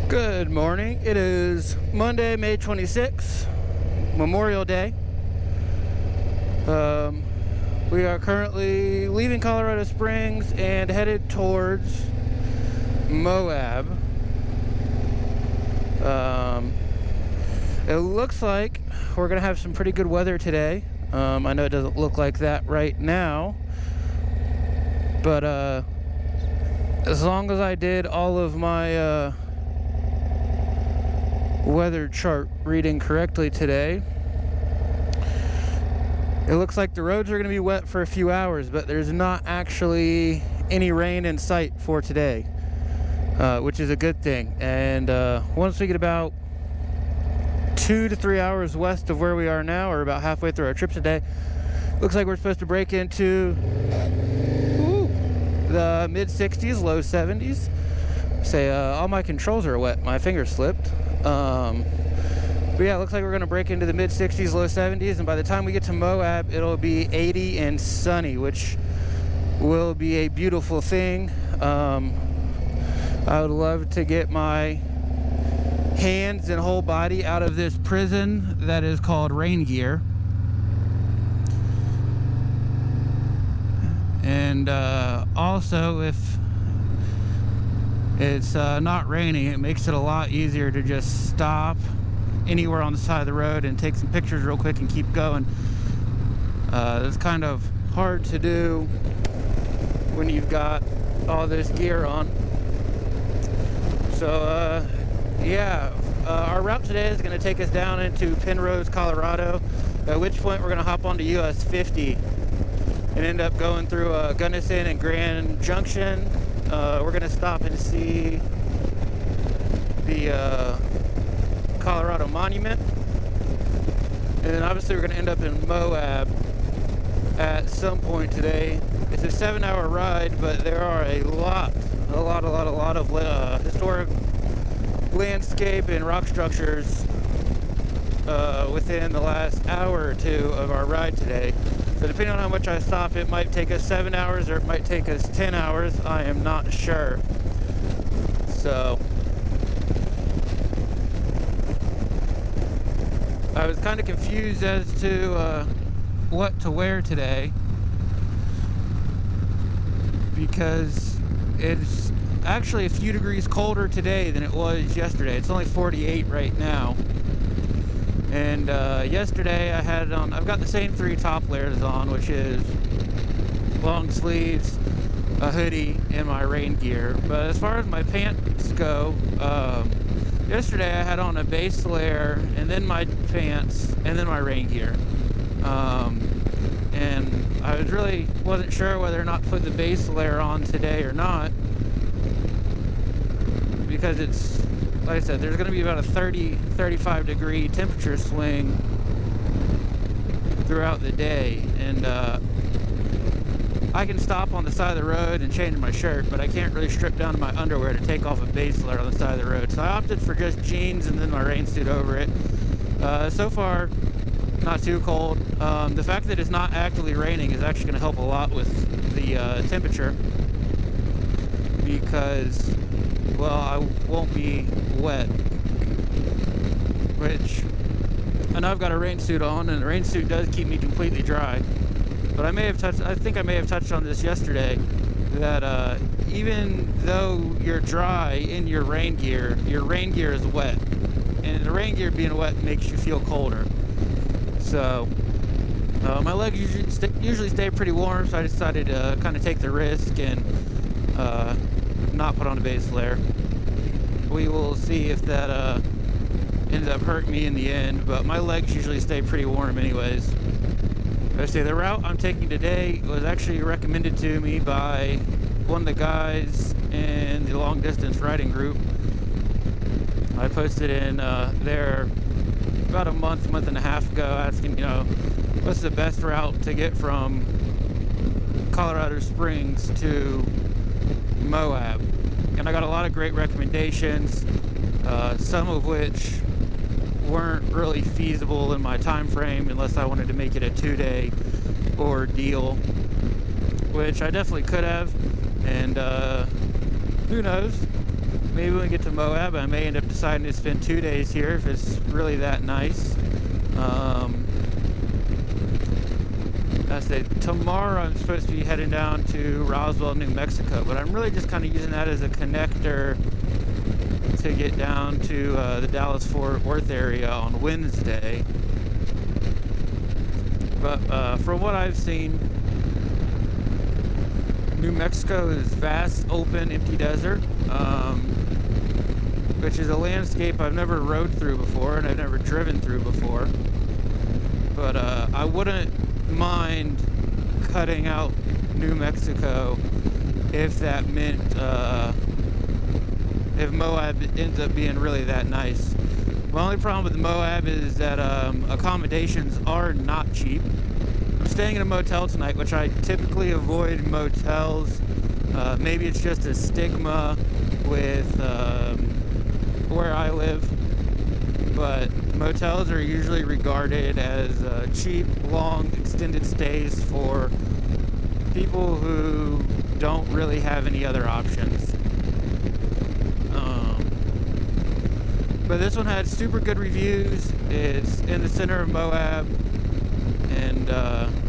Good morning. It is Monday, May 26th, Memorial Day. We are currently leaving Colorado Springs and headed towards Moab. It looks like we're going to have some pretty good weather today. I know it doesn't look like that right now, but as long as I did all of my weather chart reading correctly today, it looks like the roads are going to be wet for a few hours, but there's not actually any rain in sight for today, which is a good thing. And once we get about 2 to 3 hours west of where we are now, or about halfway through our trip today, looks like we're supposed to break into the mid 60s, low 70s. Say all my controls are wet, my finger slipped. But yeah, it looks like we're going to break into the mid 60s, low 70s, and by the time we get to Moab, it'll be 80 and sunny, which will be a beautiful thing. I would love to get my hands and whole body out of this prison that is called rain gear. And also, if it's not raining, it makes it a lot easier to just stop anywhere on the side of the road and take some pictures real quick and keep going. It's kind of hard to do when you've got all this gear on. So yeah, our route today is going to take us down into Penrose, Colorado, at which point we're going to hop onto US 50 and end up going through Gunnison and Grand Junction. We're going to stop and see the Colorado Monument, and then obviously we're going to end up in Moab at some point today. It's a 7-hour ride, but there are a lot of historic landscape and rock structures within the last hour or two of our ride today. So depending on how much I stop, it might take us 7 hours or it might take us 10 hours. I am not sure. So I was kind of confused as to what to wear today, because it's actually a few degrees colder today than it was yesterday. It's only 48 right now. And yesterday I had on, I've got the same 3 top layers on, which is long sleeves, a hoodie, and my rain gear. But as far as my pants go, yesterday I had on a base layer, and then my pants, and then my rain gear. And I wasn't sure whether or not to put the base layer on today or not, because it's, like I said, there's going to be about a 35 degree temperature swing throughout the day, and I can stop on the side of the road and change my shirt, but I can't really strip down to my underwear to take off a base layer on the side of the road. So I opted for just jeans and then my rain suit over it. So far, not too cold. The fact that it's not actively raining is actually going to help a lot with the temperature, because, well, I won't be wet, which I know I've got a rain suit on, and the rain suit does keep me completely dry. But I think I may have touched on this yesterday, that even though you're dry in your rain gear is wet, and the rain gear being wet makes you feel colder. So my legs usually stay pretty warm, so I decided to kind of take the risk and not put on a base layer. We will see if that ends up hurting me in the end, but my legs usually stay pretty warm anyways. I say the route I'm taking today was actually recommended to me by one of the guys in the long distance riding group. I posted in there about a month and a half ago, asking, what's the best route to get from Colorado Springs to Moab. And I got a lot of great recommendations, some of which weren't really feasible in my time frame unless I wanted to make it a 2-day ordeal, which I definitely could have. And who knows, maybe when we get to Moab, I may end up deciding to spend 2 days here if it's really that nice. I say tomorrow I'm supposed to be heading down to Roswell, New Mexico, but I'm really just kind of using that as a connector to get down to the Dallas-Fort Worth area on Wednesday. But from what I've seen, New Mexico is vast, open, empty desert, which is a landscape I've never rode through before and I've never driven through before. But I wouldn't mind cutting out New Mexico if that meant if Moab ends up being really that nice. My only problem with Moab is that accommodations are not cheap. I'm staying in a motel tonight, which I typically avoid motels. Maybe it's just a stigma with where I live, but motels are usually regarded as cheap, long, extended stays for people who don't really have any other options. But this one had super good reviews. It's in the center of Moab, and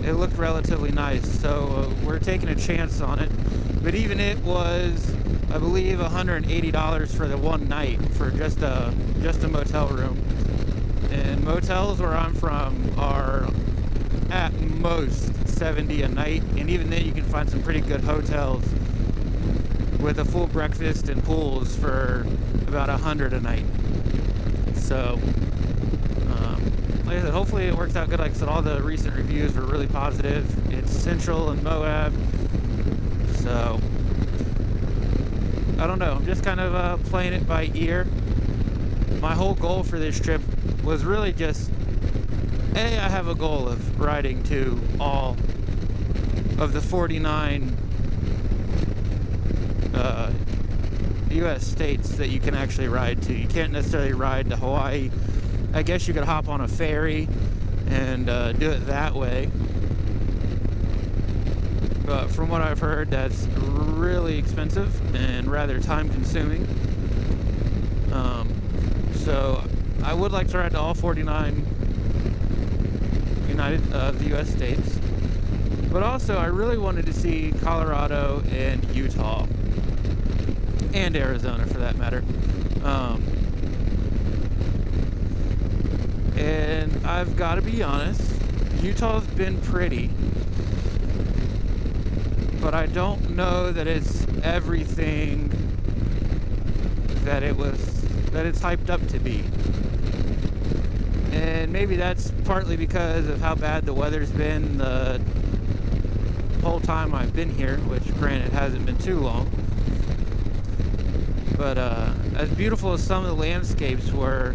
it looked relatively nice, so we're taking a chance on it. But even it was, I believe, $180 for the one night for just a motel room. And motels where I'm from are at most $70 a night, and even then you can find some pretty good hotels with a full breakfast and pools for about $100 a night. So, like I said, hopefully it works out good. Like I said, all the recent reviews were really positive. It's central in Moab, so I don't know. I'm just kind of playing it by ear. My whole goal for this trip was really just, I have a goal of riding to all of the 49 U.S. states that you can actually ride to. You can't necessarily ride to Hawaii. I guess you could hop on a ferry and do it that way. But from what I've heard, that's really expensive and rather time-consuming. So I would like to ride to all 49 the U.S. states. But also, I really wanted to see Colorado and Utah. And Arizona, for that matter. And I've got to be honest, Utah's been pretty. But I don't know that it's everything that it's hyped up to be. And maybe that's partly because of how bad the weather's been the whole time I've been here, which granted hasn't been too long. But as beautiful as some of the landscapes were,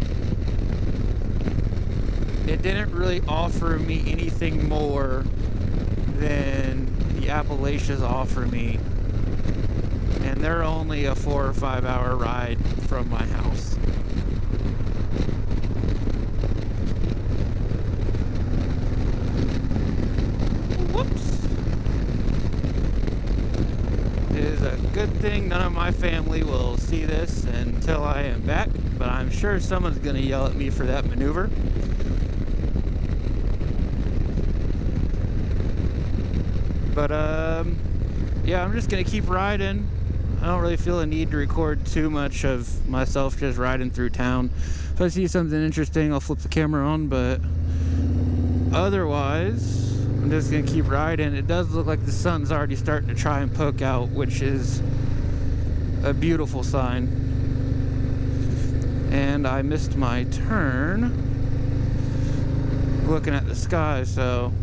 it didn't really offer me anything more than the Appalachians offer me. And they're only a 4 or 5 hour ride from my house. Whoops. It is a good thing none of my family will see this until I am back, but I'm sure someone's going to yell at me for that maneuver. But yeah, I'm just going to keep riding. I don't really feel a need to record too much of myself just riding through town. If I see something interesting, I'll flip the camera on, but otherwise, I'm just going to keep riding. It does look like the sun's already starting to try and poke out, which is a beautiful sign. And I missed my turn looking at the sky, so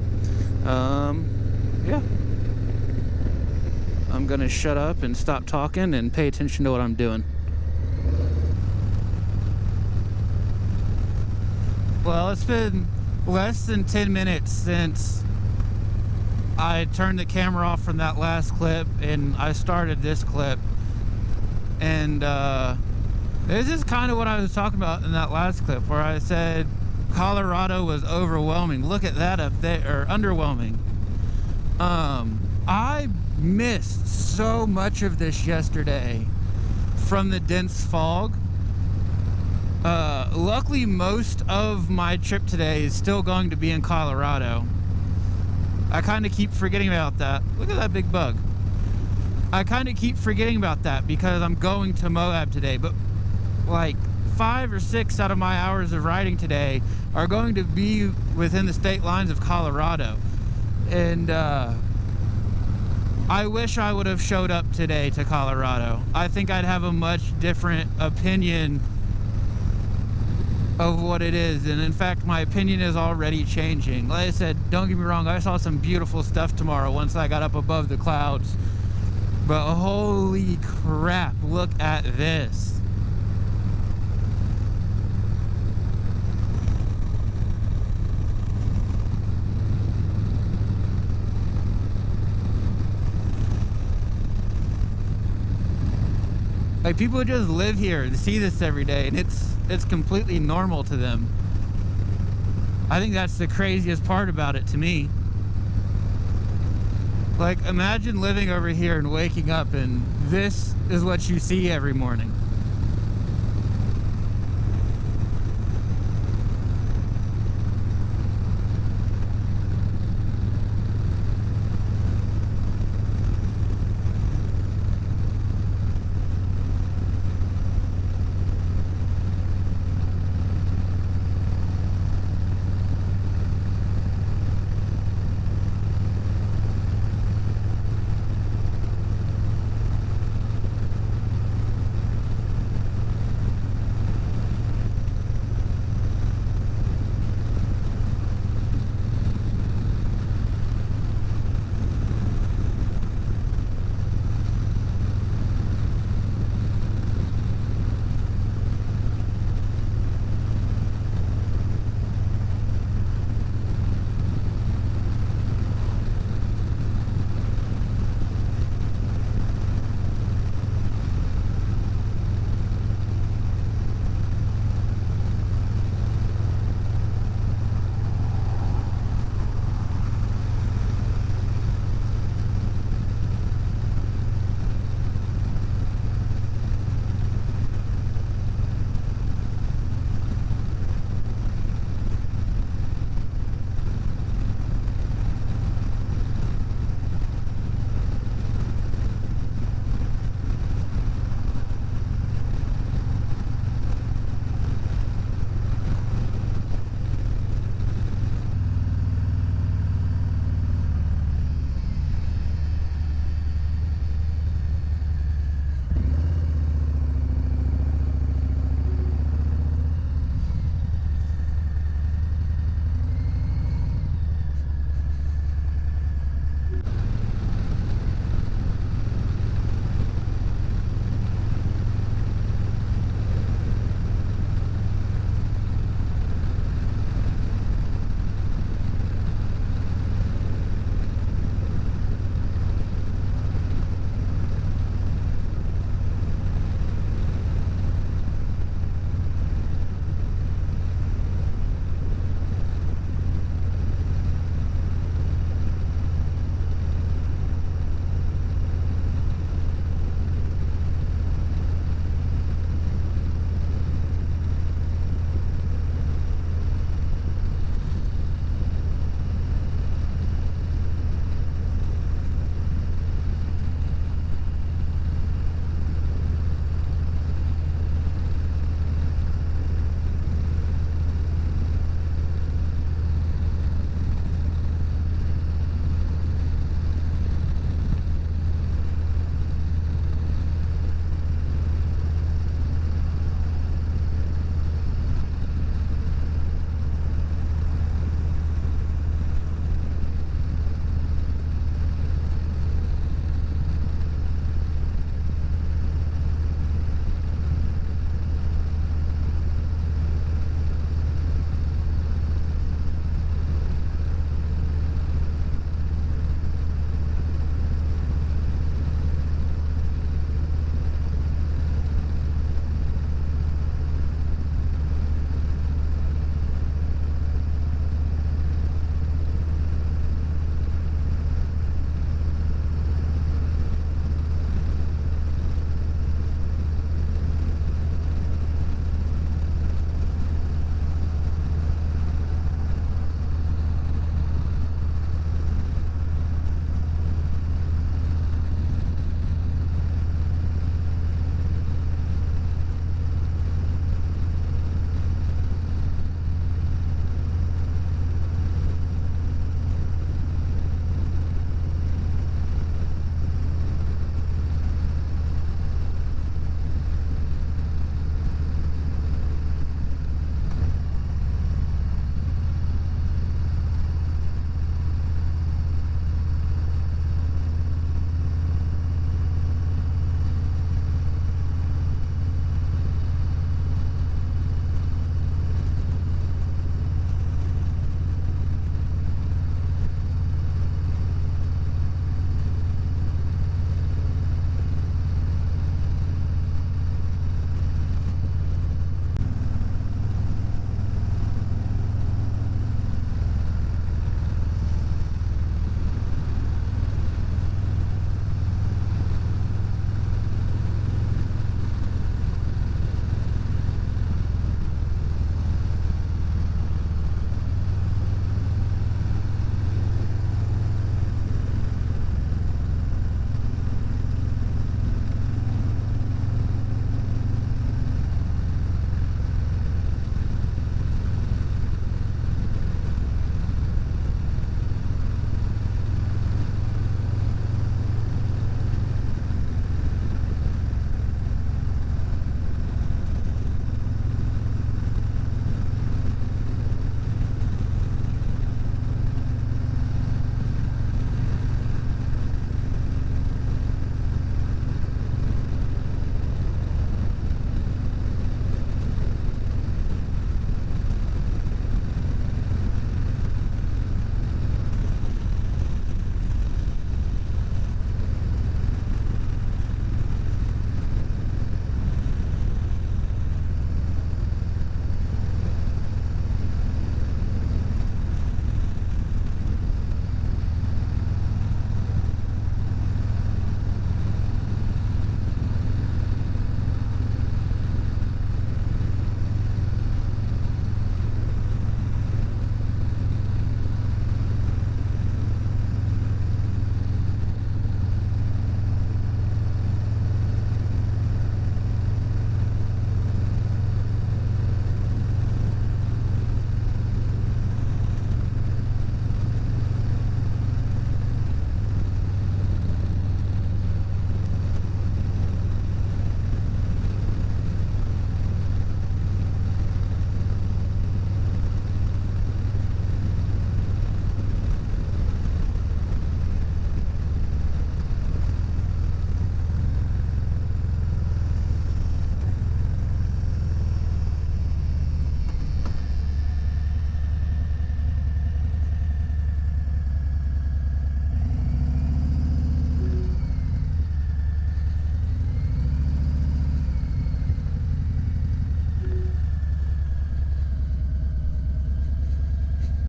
yeah. I'm gonna shut up and stop talking and pay attention to what I'm doing. Well, it's been less than 10 minutes since I turned the camera off from that last clip and I started this clip. And this is kind of what I was talking about in that last clip where I said Colorado was overwhelming. Look at that up there, or underwhelming. I missed so much of this yesterday from the dense fog. Luckily, most of my trip today is still going to be in Colorado. I kind of keep forgetting about that. Look at that big bug. I kind of keep forgetting about that because I'm going to Moab today, but like 5 or 6 out of my hours of riding today are going to be within the state lines of Colorado. And I wish I would have showed up today to Colorado. I think I'd have a much different opinion of what it is, and in fact my opinion is already changing. Like I said, don't get me wrong, I saw some beautiful stuff tomorrow once I got up above the clouds, but holy crap, look at this. Like, people just live here and see this every day, and it's completely normal to them. I think that's the craziest part about it to me. Like, imagine living over here and waking up and this is what you see every morning.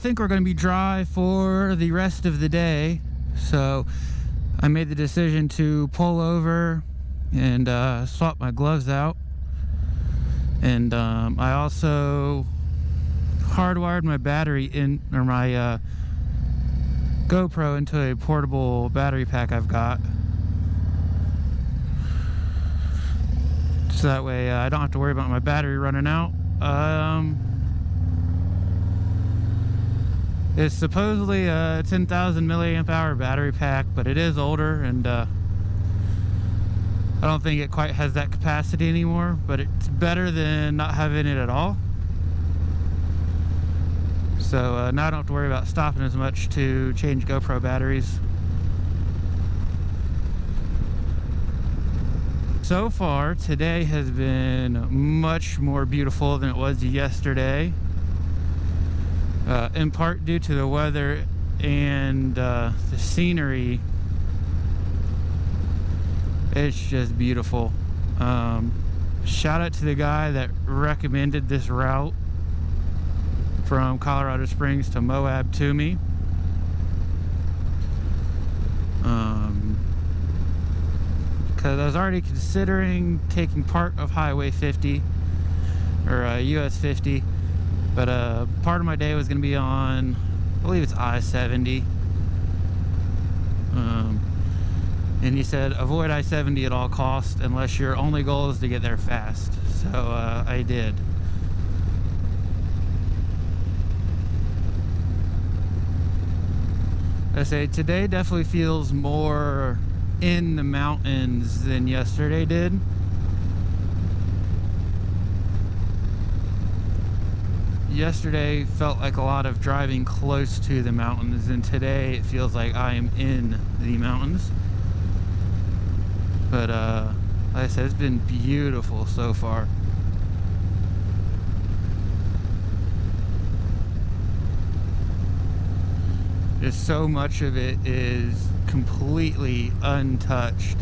think we're going to be dry for the rest of the day. So I made the decision to pull over and swap my gloves out. And I also hardwired my battery in, or my GoPro into a portable battery pack I've got. So that way I don't have to worry about my battery running out. It's supposedly a 10,000 milliamp hour battery pack, but it is older, and I don't think it quite has that capacity anymore, but it's better than not having it at all. So now I don't have to worry about stopping as much to change GoPro batteries. So far, today has been much more beautiful than it was yesterday. In part due to the weather and the scenery. It's just beautiful. Shout out to the guy that recommended this route from Colorado Springs to Moab to me. Because I was already considering taking part of Highway 50 or US 50, but part of my day was going to be on, I believe it's I-70. And he said avoid I-70 at all costs unless your only goal is to get there fast. So I did. I say today definitely feels more in the mountains than yesterday did. Yesterday felt like a lot of driving close to the mountains, and today it feels like I am in the mountains. But like I said, it's been beautiful so far. Just so much of it is completely untouched.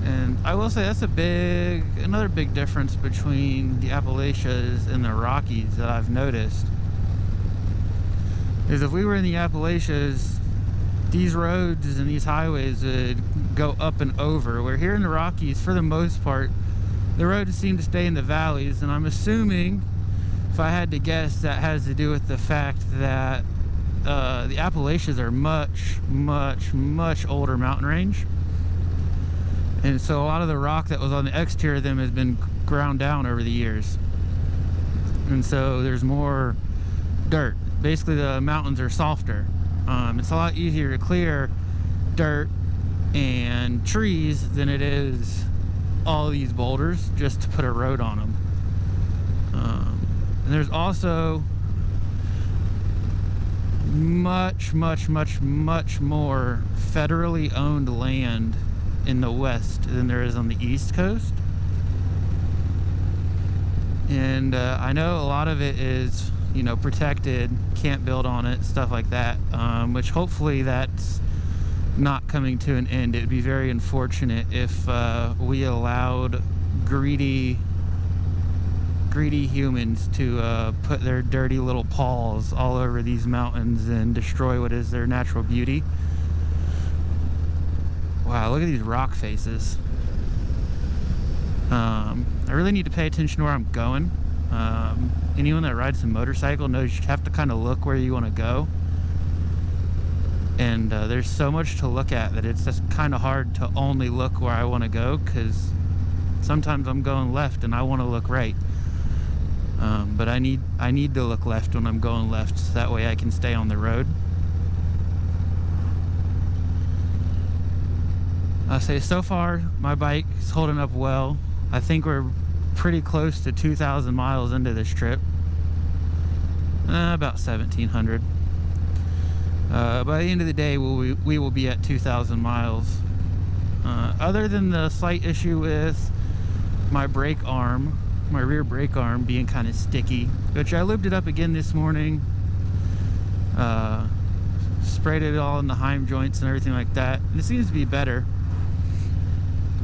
And I will say that's another big difference between the Appalachians and the Rockies that I've noticed. Is if we were in the Appalachians, these roads and these highways would go up and over. Where here in the Rockies, for the most part, the roads seem to stay in the valleys. And I'm assuming, if I had to guess, that has to do with the fact that the Appalachians are much, much, much older mountain range. And so a lot of the rock that was on the exterior of them has been ground down over the years. And so there's more dirt. Basically the mountains are softer. It's a lot easier to clear dirt and trees than it is all these boulders just to put a road on them. And there's also much, much, much, much more federally owned land in the west than there is on the east coast. And I know a lot of it is, you know, protected, can't build on it, stuff like that, which hopefully that's not coming to an end. It would be very unfortunate if we allowed greedy humans to put their dirty little paws all over these mountains and destroy what is their natural beauty. Wow, look at these rock faces. I really need to pay attention to where I'm going. Anyone that rides a motorcycle knows you have to kind of look where you want to go. And there's so much to look at that it's just kind of hard to only look where I want to go, because sometimes I'm going left and I want to look right. But I need to look left when I'm going left, so that way I can stay on the road. I say so far my bike is holding up well. I think we're pretty close to 2,000 miles into this trip. About 1,700. By the end of the day, we will be at 2,000 miles. Other than the slight issue with my brake arm, my rear brake arm being kind of sticky, which I lubed it up again this morning. Sprayed it all in the heim joints and everything like that. And it seems to be better.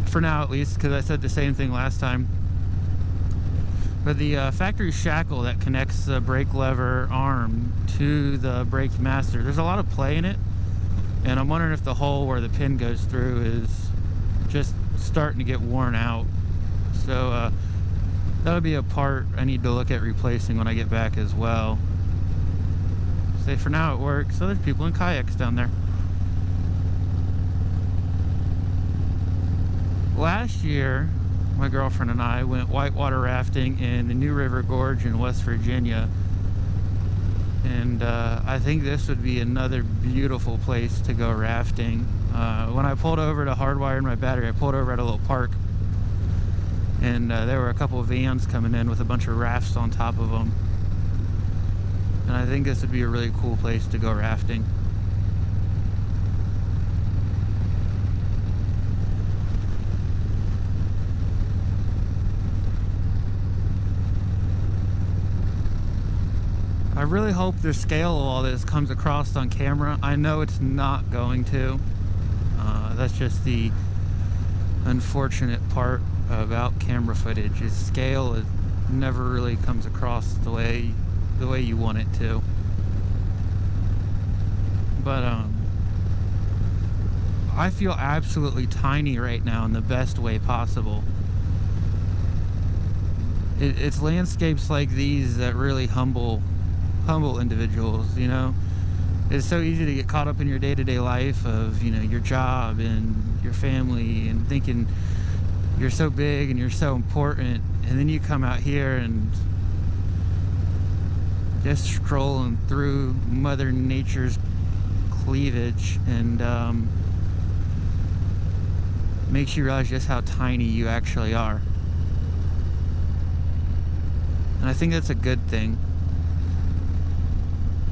For now, at least, because I said the same thing last time. But the factory shackle that connects the brake lever arm to the brake master, there's a lot of play in it. And I'm wondering if the hole where the pin goes through is just starting to get worn out. So that'll be a part I need to look at replacing when I get back as well. Say for now it works. So there's people in kayaks down there. Last year, my girlfriend and I went whitewater rafting in the New River Gorge in West Virginia. And I think this would be another beautiful place to go rafting. When I pulled over to hardwire my battery, I pulled over at a little park. And there were a couple of vans coming in with a bunch of rafts on top of them. And I think this would be a really cool place to go rafting. I really hope the scale of all this comes across on camera. I know it's not going to. That's just the unfortunate part about camera footage. Is scale, it never really comes across the way you want it to. But I feel absolutely tiny right now in the best way possible. It's landscapes like these that really humble individuals, you know. It's so easy to get caught up in your day-to-day life of, you know, your job and your family and thinking you're so big and you're so important, and then you come out here and just scrolling through Mother Nature's cleavage and makes you realize just how tiny you actually are. And I think that's a good thing.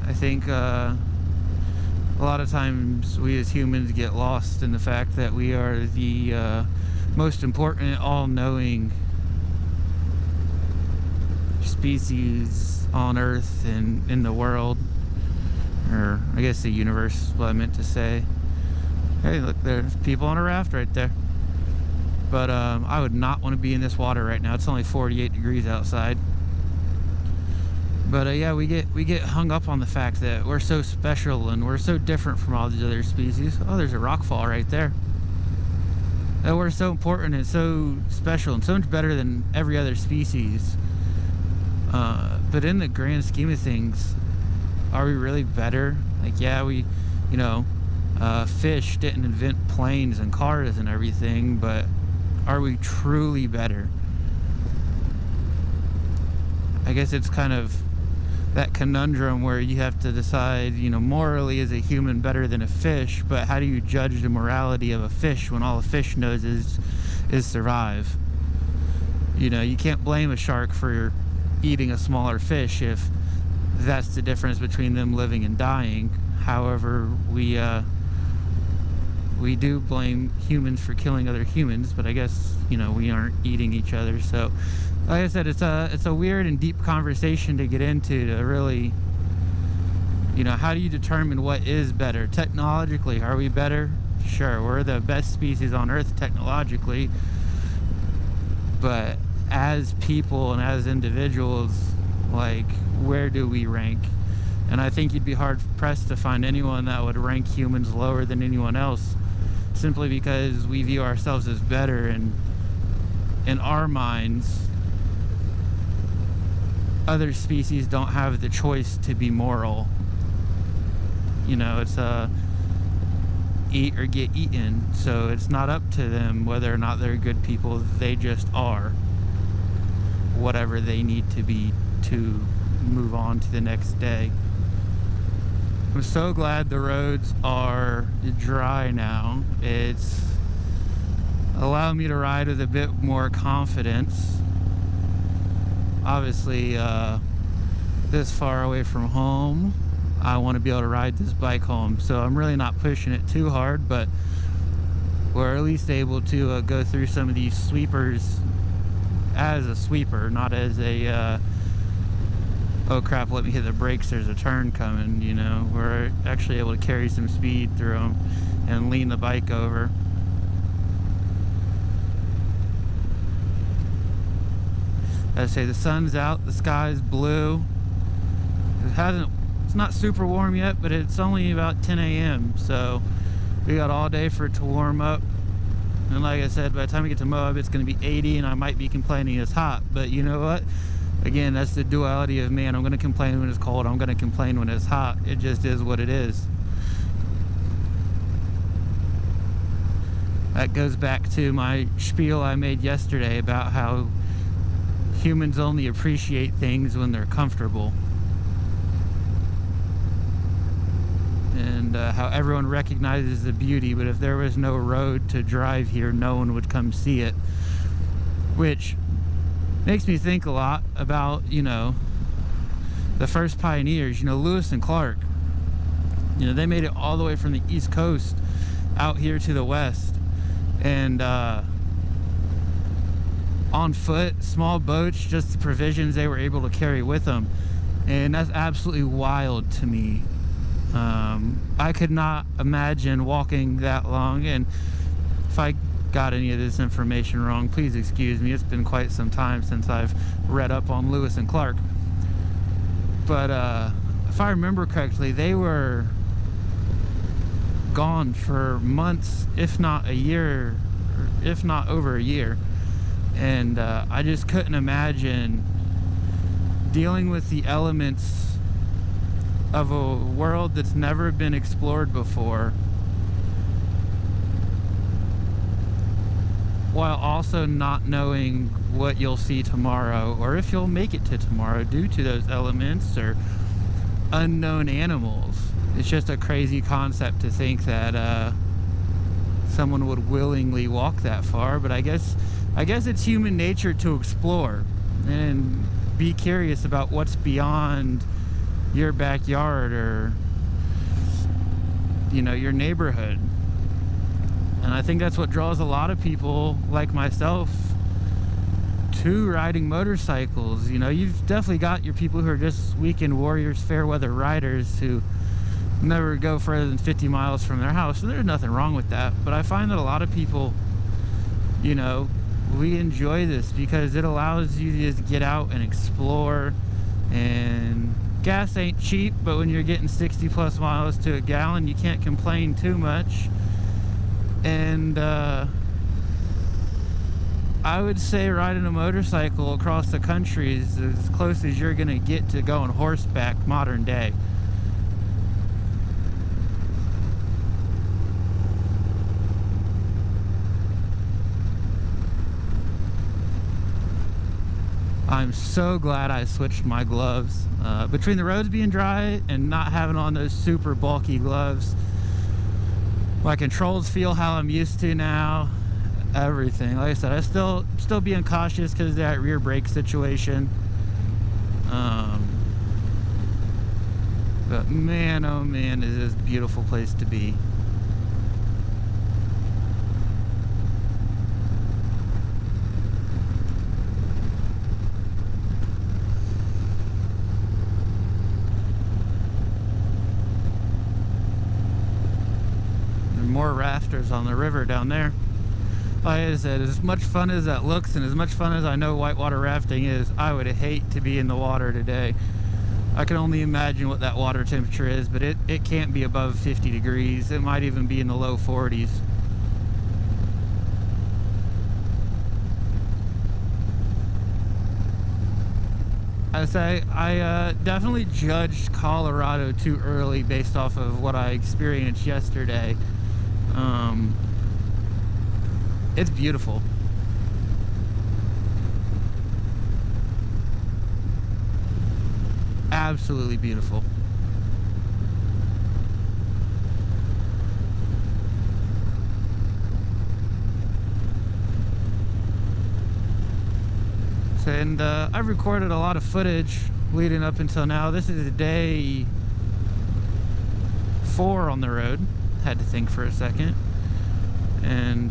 I think a lot of times we as humans get lost in the fact that we are the most important, all-knowing species on Earth and in the world, or I guess the universe is what I meant to say. Hey, look, there's people on a raft right there. But I would not want to be in this water right now. It's only 48 degrees outside. But yeah, we get hung up on the fact that we're so special and we're so different from all these other species. Oh, there's a rock fall right there. That we're so important and so special and so much better than every other species. But in the grand scheme of things, are we really better? Like, yeah, fish didn't invent planes and cars and everything, but are we truly better? I guess it's kind of that conundrum where you have to decide, you know, morally is a human better than a fish, but how do you judge the morality of a fish when all a fish knows is survive? You know, you can't blame a shark for eating a smaller fish if that's the difference between them living and dying. However, we do blame humans for killing other humans, but I guess, you know, we aren't eating each other. So like I said, it's a weird and deep conversation to get into, to really, you know, how do you determine what is better? Technologically, are we better? Sure, we're the best species on Earth technologically, but as people and as individuals, like, where do we rank? And I think you'd be hard pressed to find anyone that would rank humans lower than anyone else, simply because we view ourselves as better, and in our minds, other species don't have the choice to be moral. You know, it's eat or get eaten, so it's not up to them whether or not they're good people. They just are whatever they need to be to move on to the next day. I'm so glad the roads are dry now. It's allowed me to ride with a bit more confidence. Obviously, this far away from home, I want to be able to ride this bike home, so I'm really not pushing it too hard, but we're at least able to go through some of these sweepers as a sweeper, not as a oh crap, let me hit the brakes, there's a turn coming. You know, we're actually able to carry some speed through them and lean the bike over. I say the sun's out, the sky's blue. It's not super warm yet, but it's only about 10 a.m. So we got all day for it to warm up. And like I said, by the time we get to Moab, it's going to be 80, and I might be complaining it's hot. But you know what? Again, that's the duality of man. I'm going to complain when it's cold. I'm going to complain when it's hot. It just is what it is. That goes back to my spiel I made yesterday about how humans only appreciate things when they're comfortable. And how everyone recognizes the beauty, but if there was no road to drive here, no one would come see it. Which makes me think a lot about, the first pioneers, Lewis and Clark. They made it all the way from the East Coast out here to the West. And on foot, small boats, just the provisions they were able to carry with them. And that's absolutely wild to me. I could not imagine walking that long, and if I got any of this information wrong, please excuse me. It's been quite some time since I've read up on Lewis and Clark. But if I remember correctly, they were gone for months, if not a year, if not over a year. And I just couldn't imagine dealing with the elements of a world that's never been explored before, while also not knowing what you'll see tomorrow, or if you'll make it to tomorrow due to those elements or unknown animals. It's just a crazy concept to think that someone would willingly walk that far, but I guess it's human nature to explore and be curious about what's beyond your backyard or your neighborhood. And I think that's what draws a lot of people like myself to riding motorcycles. You've definitely got your people who are just weekend warriors, fair weather riders who never go further than 50 miles from their house, and there's nothing wrong with that. But I find that a lot of people, we enjoy this because it allows you to just get out and explore. And gas ain't cheap, but when you're getting 60 plus miles to a gallon, you can't complain too much. And I would say riding a motorcycle across the country is as close as you're gonna get to going horseback modern day. I'm so glad I switched my gloves. Between the roads being dry and not having on those super bulky gloves, my controls feel how I'm used to now. Everything. Like I said, I still being cautious because of that rear brake situation. But man, oh man, is this a beautiful place to be. More rafters on the river down there. Like I said, as much fun as that looks and as much fun as I know whitewater rafting is, I would hate to be in the water today. I can only imagine what that water temperature is, but it can't be above 50 degrees. It might even be in the low 40s. I definitely judged Colorado too early based off of what I experienced yesterday. It's beautiful. Absolutely beautiful. And I've recorded a lot of footage leading up until now. This is day 4 on the road. Had to think for a second. And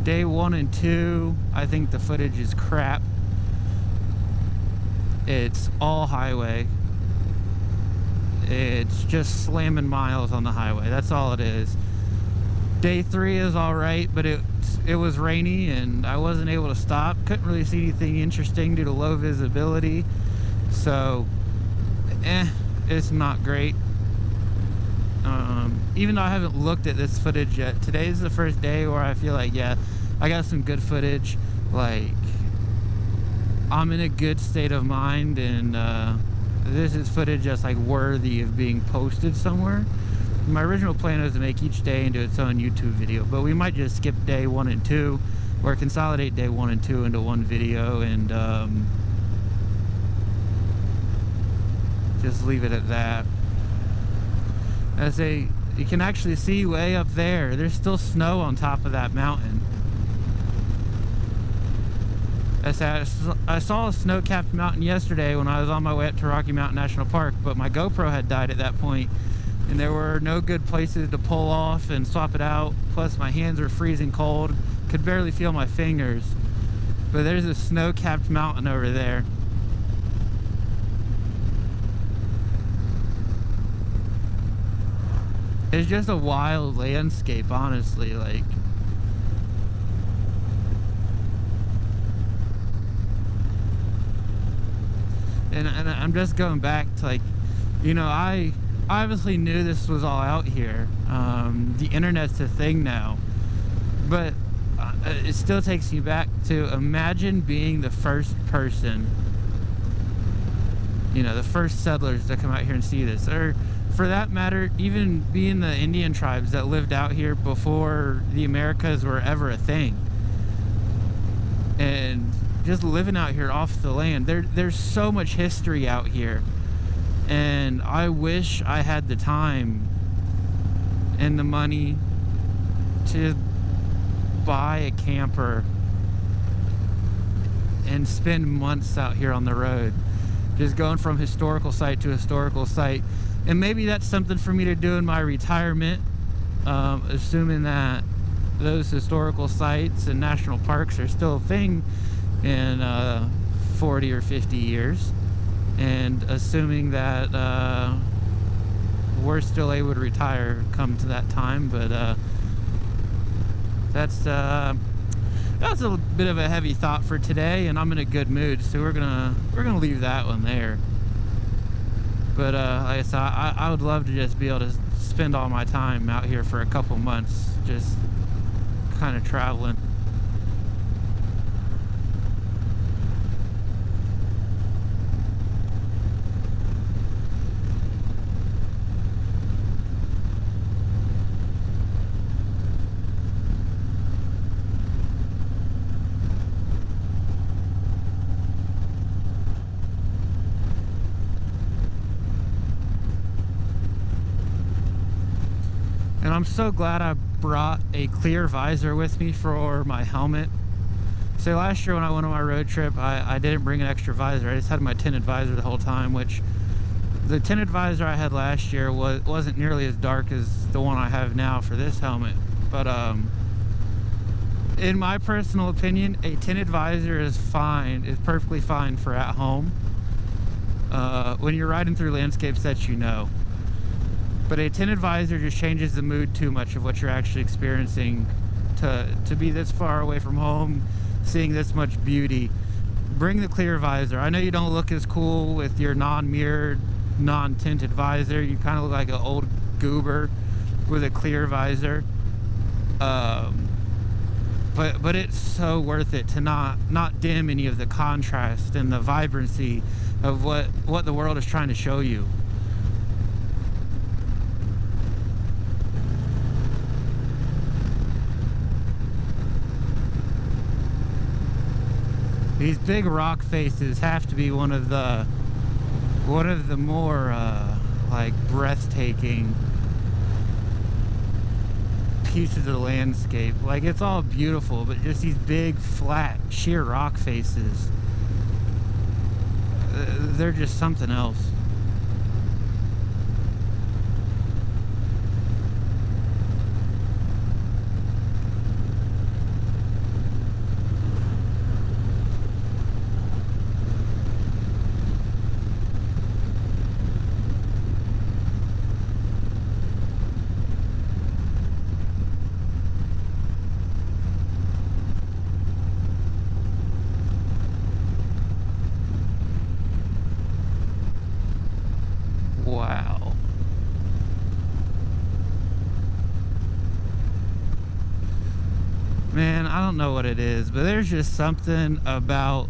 day 1 and 2, I think the footage is crap. It's all highway. It's just slamming miles on the highway. That's all it is. Day 3 is alright, but it's it was rainy and I wasn't able to stop. Couldn't really see anything interesting due to low visibility. So, it's not great. Even though I haven't looked at this footage yet, today's the first day where I feel like, yeah, I got some good footage. Like, I'm in a good state of mind, and this is footage that's like worthy of being posted somewhere. My original plan was to make each day into its own YouTube video, but we might just skip day 1 and 2, or consolidate day 1 and 2 into one video, and just leave it at that. You can actually see way up there, there's still snow on top of that mountain. I saw a snow-capped mountain yesterday when I was on my way up to Rocky Mountain National Park, but my GoPro had died at that point, and there were no good places to pull off and swap it out. Plus my hands were freezing cold, could barely feel my fingers. But there's a snow-capped mountain over there. It's just a wild landscape, honestly. Like, and I'm just going back to, like, you know, I obviously knew this was all out here. The internet's a thing now, but it still takes you back to imagine being the first person, you know, the first settlers to come out here and see this, or for that matter, even being the Indian tribes that lived out here before the Americas were ever a thing, and just living out here off the land. There's so much history out here, and I wish I had the time and the money to buy a camper and spend months out here on the road, just going from historical site to historical site. And maybe that's something for me to do in my retirement, assuming that those historical sites and national parks are still a thing in 40 or 50 years, and assuming that we're still able to retire come to that time. But that's a bit of a heavy thought for today, and I'm in a good mood, so we're gonna leave that one there. But like I said, I would love to just be able to spend all my time out here for a couple months, just kind of traveling. And I'm so glad I brought a clear visor with me for my helmet. So last year when I went on my road trip, I didn't bring an extra visor. I just had my tinted visor the whole time, which the tinted visor I had last year wasn't nearly as dark as the one I have now for this helmet. But in my personal opinion, a tinted visor is perfectly fine for at home. When you're riding through landscapes that you know. But a tinted visor just changes the mood too much of what you're actually experiencing. To be this far away from home, seeing this much beauty, bring the clear visor. I know you don't look as cool with your non-mirrored, non-tinted visor. You kind of look like an old goober with a clear visor. But it's so worth it to not dim any of the contrast and the vibrancy of what the world is trying to show you. These big rock faces have to be one of the more like breathtaking pieces of the landscape. Like, it's all beautiful, but just these big, flat, sheer rock faces, they're just something else. Wow. Man, I don't know what it is, but there's just something about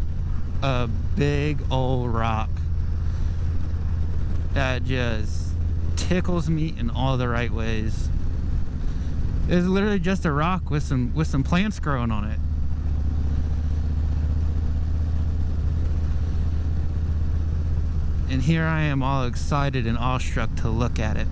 a big old rock that just tickles me in all the right ways. It's literally just a rock with some plants growing on it. And here I am all excited and awestruck to look at it.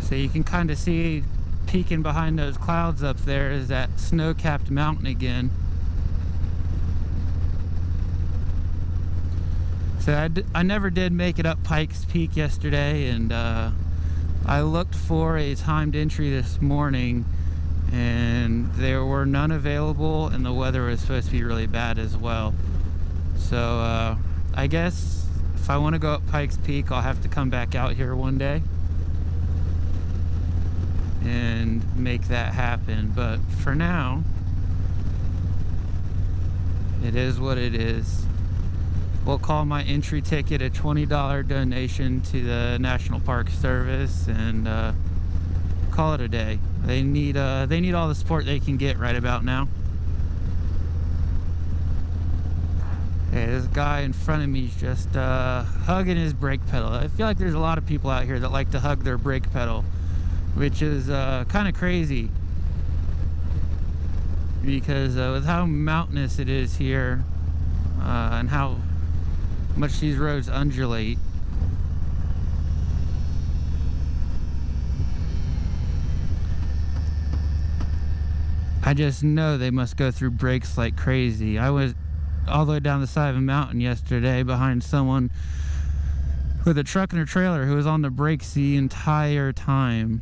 So you can kind of see peeking behind those clouds up there is that snow-capped mountain again. So I never did make it up Pikes Peak yesterday, and I looked for a timed entry this morning, and there were none available, and the weather was supposed to be really bad as well. So I guess if I want to go up Pikes Peak, I'll have to come back out here one day and make that happen. But for now, it is what it is. We'll call my entry ticket a $20 donation to the National Park Service and call it a day. They need all the support they can get right about now. Hey, this guy in front of me is just hugging his brake pedal. I feel like there's a lot of people out here that like to hug their brake pedal, which is kind of crazy, because with how mountainous it is here and how much these roads undulate, I just know they must go through brakes like crazy. I was all the way down the side of a mountain yesterday behind someone with a truck and a trailer who was on the brakes the entire time.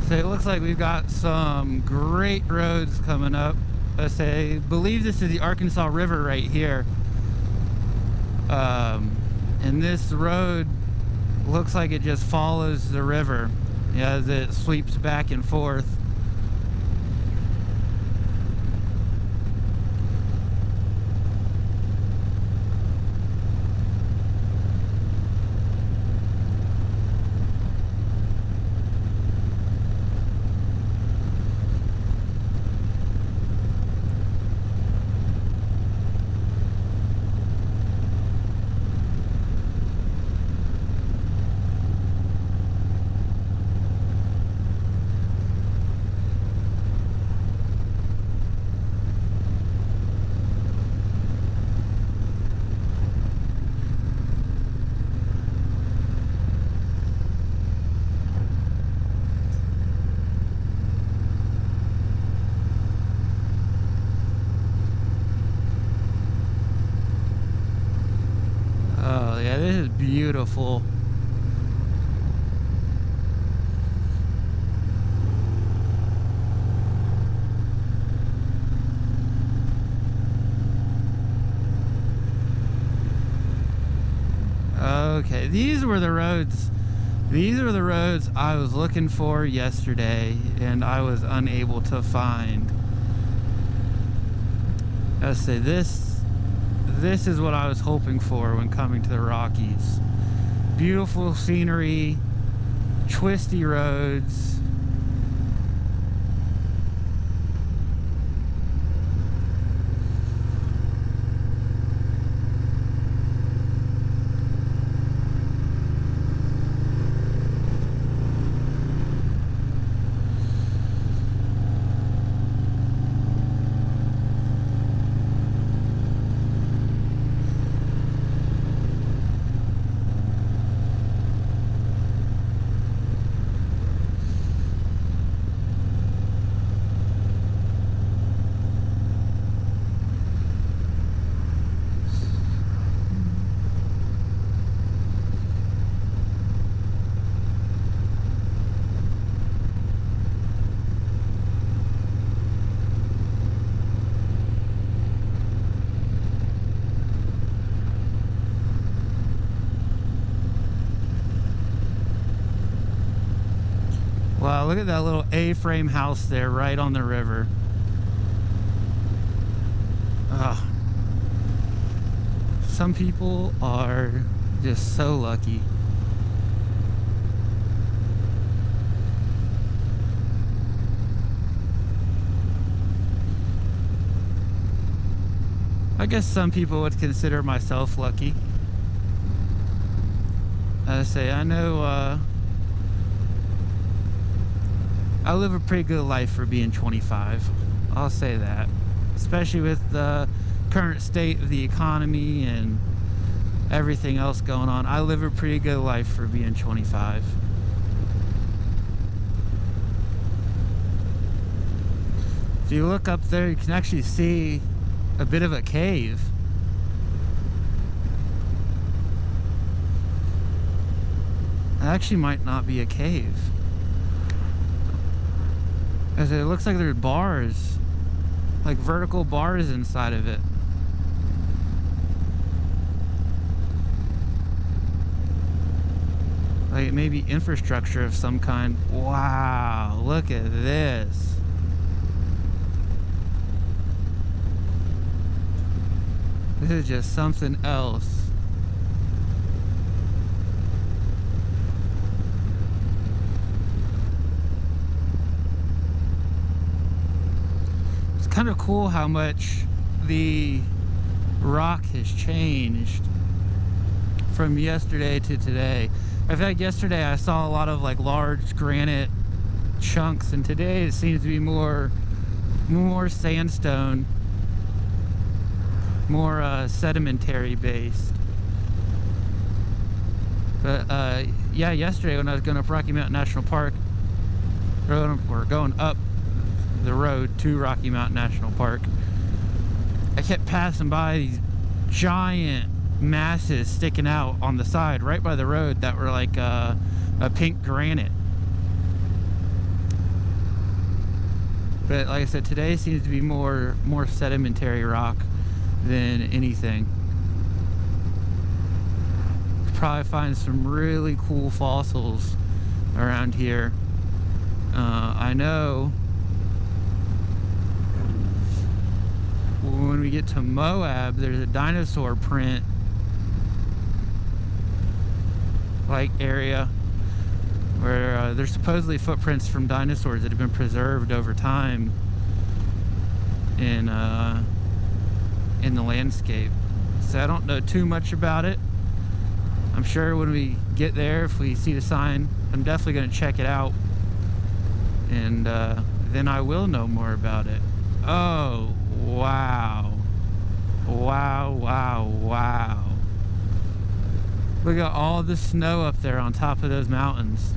So it looks like we've got some great roads coming up. I believe this is the Arkansas River right here. And this road looks like it just follows the river as it sweeps back and forth. Oh yeah, this is beautiful. Okay, these were the roads I was looking for yesterday and I was unable to find. Let's say this is what I was hoping for when coming to the Rockies. Beautiful scenery, twisty roads. Wow, look at that little A-frame house there right on the river. Oh. Some people are just so lucky. I guess some people would consider myself lucky. I say, I know, I live a pretty good life for being 25. I'll say that. Especially with the current state of the economy and everything else going on. I live a pretty good life for being 25. If you look up there, you can actually see a bit of a cave. It actually might not be a cave. As it looks like there's bars, like vertical bars inside of it. Like maybe infrastructure of some kind. Wow, look at this. This is just something else. Kind of cool how much the rock has changed from yesterday to today. In fact, yesterday I saw a lot of like large granite chunks, and today it seems to be more sandstone, more sedimentary based. But yeah, yesterday when I was going up Rocky Mountain National Park, or going up the road to Rocky Mountain National Park, I kept passing by these giant masses sticking out on the side right by the road that were like a pink granite. But like I said, today seems to be more sedimentary rock than anything. Probably find some really cool fossils around here. I know when we get to Moab, there's a dinosaur print like area where there's supposedly footprints from dinosaurs that have been preserved over time in the landscape. So I don't know too much about it. I'm sure when we get there, if we see the sign, I'm definitely going to check it out, and then I will know more about it. Oh, wow. Wow, wow, wow. Look at all the snow up there on top of those mountains.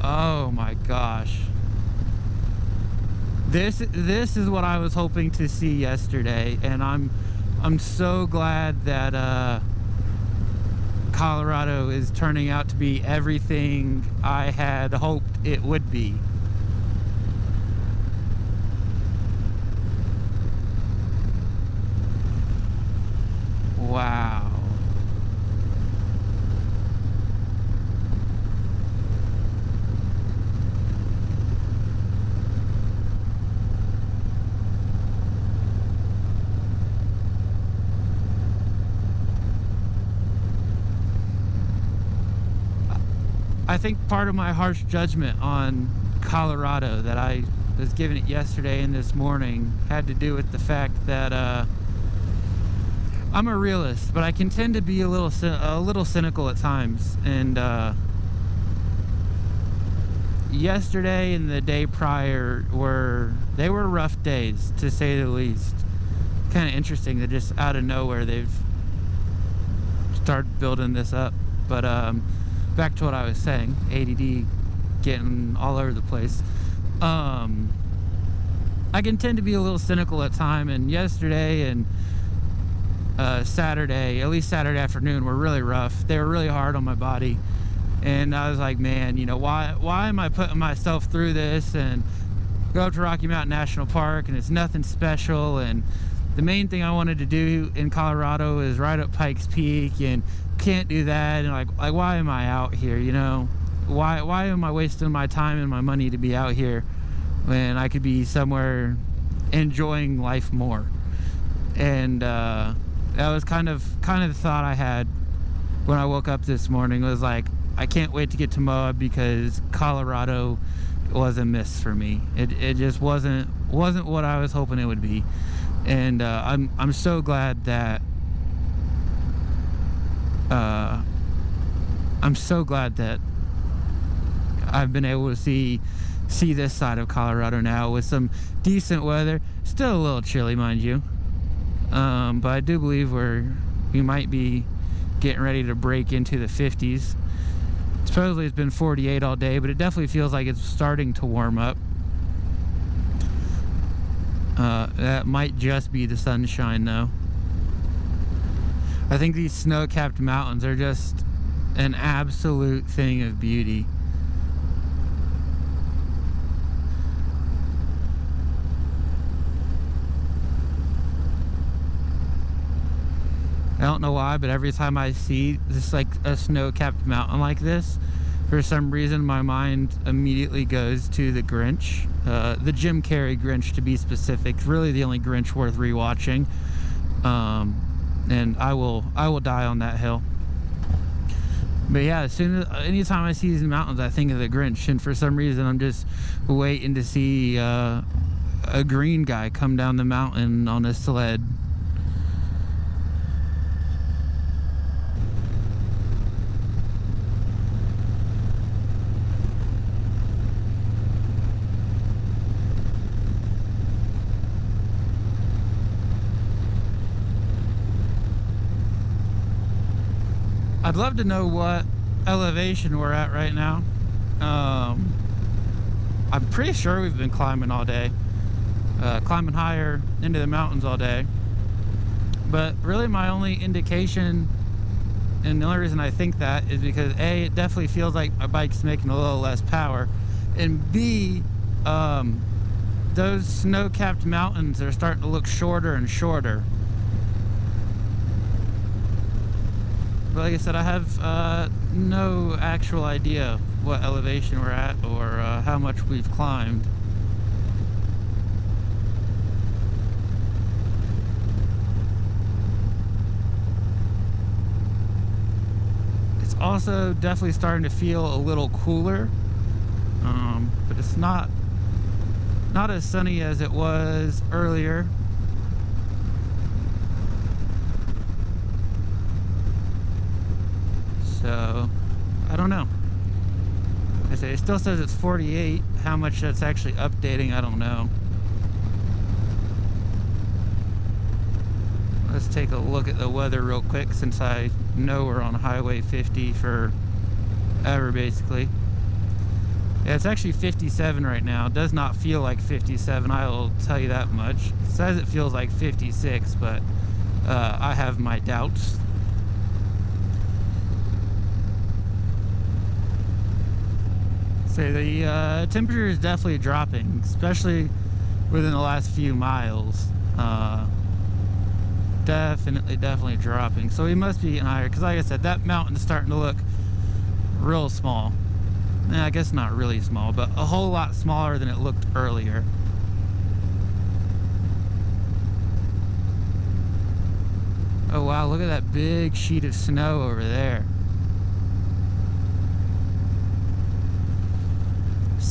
Oh my gosh. This is what I was hoping to see yesterday, and I'm so glad that Colorado is turning out to be everything I had hoped it would be. Wow. I think part of my harsh judgment on Colorado that I was giving it yesterday and this morning had to do with the fact that I'm a realist, but I can tend to be a little cynical at times. And yesterday and the day prior were rough days, to say the least. Kind of interesting that just out of nowhere they've started building this up. But back to what I was saying, ADD getting all over the place. I can tend to be a little cynical at time, and yesterday and Saturday, at least Saturday afternoon, were really rough. They were really hard on my body, and I was like, man, you know, why am I putting myself through this and go up to Rocky Mountain National Park and it's nothing special, and the main thing I wanted to do in Colorado is ride up Pikes Peak, and can't do that, and like why am I out here, you know? Why am I wasting my time and my money to be out here when I could be somewhere enjoying life more? And that was kind of the thought I had when I woke up this morning. Was like, I can't wait to get to Moab because Colorado was a miss for me. It just wasn't what I was hoping it would be. And I'm so glad that I've been able to see this side of Colorado now with some decent weather. Still a little chilly, mind you, but I do believe we might be getting ready to break into the 50s. Supposedly it's been 48 all day, but it definitely feels like it's starting to warm up. That might just be the sunshine, though. I think these snow-capped mountains are just an absolute thing of beauty. I don't know why, but every time I see this, like a snow-capped mountain like this, for some reason my mind immediately goes to the Grinch, the Jim Carrey Grinch to be specific. Really the only Grinch worth rewatching, and I will die on that hill. But yeah, anytime I see these mountains, I think of the Grinch, and for some reason I'm just waiting to see a green guy come down the mountain on a sled. I'd love to know what elevation we're at right now. I'm pretty sure we've been climbing all day, climbing higher into the mountains all day. But really my only indication, and the only reason I think that, is because A, it definitely feels like my bike's making a little less power, and B, those snow-capped mountains are starting to look shorter and shorter. But like I said, I have no actual idea what elevation we're at or how much we've climbed. It's also definitely starting to feel a little cooler, but it's not as sunny as it was earlier. So, I don't know. I say it still says it's 48. How much that's actually updating, I don't know. Let's take a look at the weather real quick, since I know we're on Highway 50 forever, basically. Yeah, it's actually 57 right now. It does not feel like 57, I will tell you that much. It says it feels like 56, but I have my doubts. So the temperature is definitely dropping, especially within the last few miles. Definitely dropping. So we must be getting higher, because like I said, that mountain's starting to look real small. I guess not really small, but a whole lot smaller than it looked earlier. Oh wow, look at that big sheet of snow over there.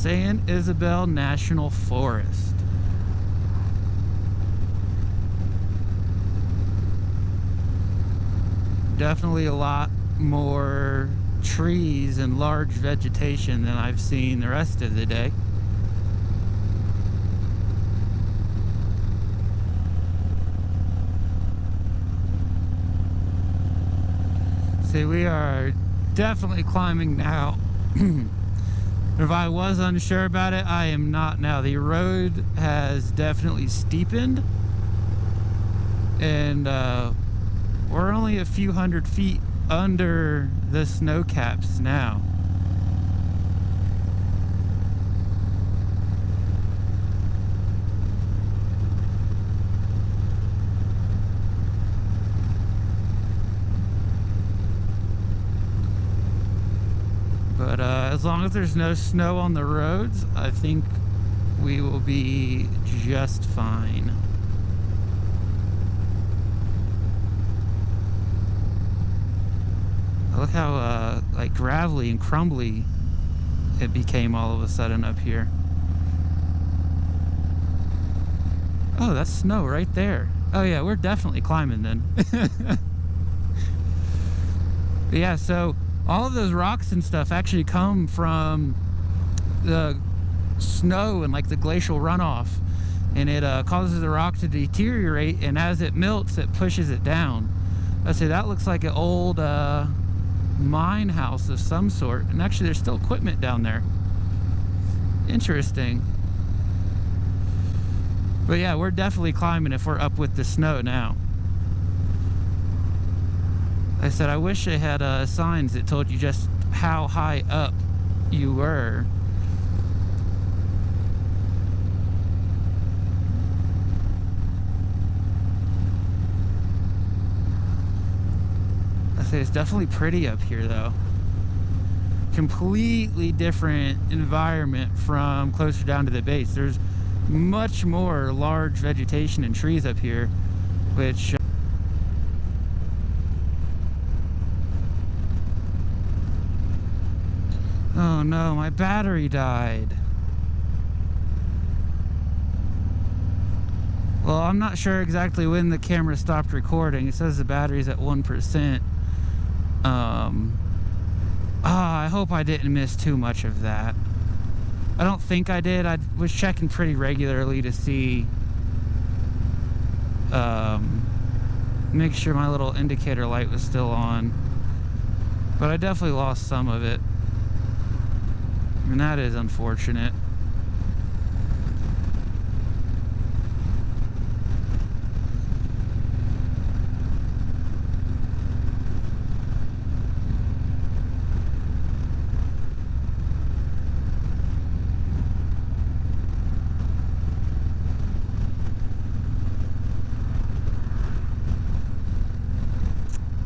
San Isabel National Forest. Definitely a lot more trees and large vegetation than I've seen the rest of the day. See, we are definitely climbing now. If I was unsure about it, I am not now. The road has definitely steepened, and we're only a few hundred feet under the snow caps now. But as long as there's no snow on the roads, I think we will be just fine. Look how like gravelly and crumbly it became all of a sudden up here. Oh, that's snow right there. Oh yeah, we're definitely climbing then. But yeah, so all of those rocks and stuff actually come from the snow and like the glacial runoff, and it causes the rock to deteriorate, and as it melts it pushes it down. I say that looks like an old mine house of some sort, and actually there's still equipment down there. Interesting. But yeah, we're definitely climbing if we're up with the snow now. I said I wish they had signs that told you just how high up you were. I say it's definitely pretty up here though. Completely different environment from closer down to the base. There's much more large vegetation and trees up here, which oh no, my battery died. Well, I'm not sure exactly when the camera stopped recording. It says the battery's at 1%. I hope I didn't miss too much of that. I don't think I did. I was checking pretty regularly to see, make sure my little indicator light was still on. But I definitely lost some of it. And that is unfortunate.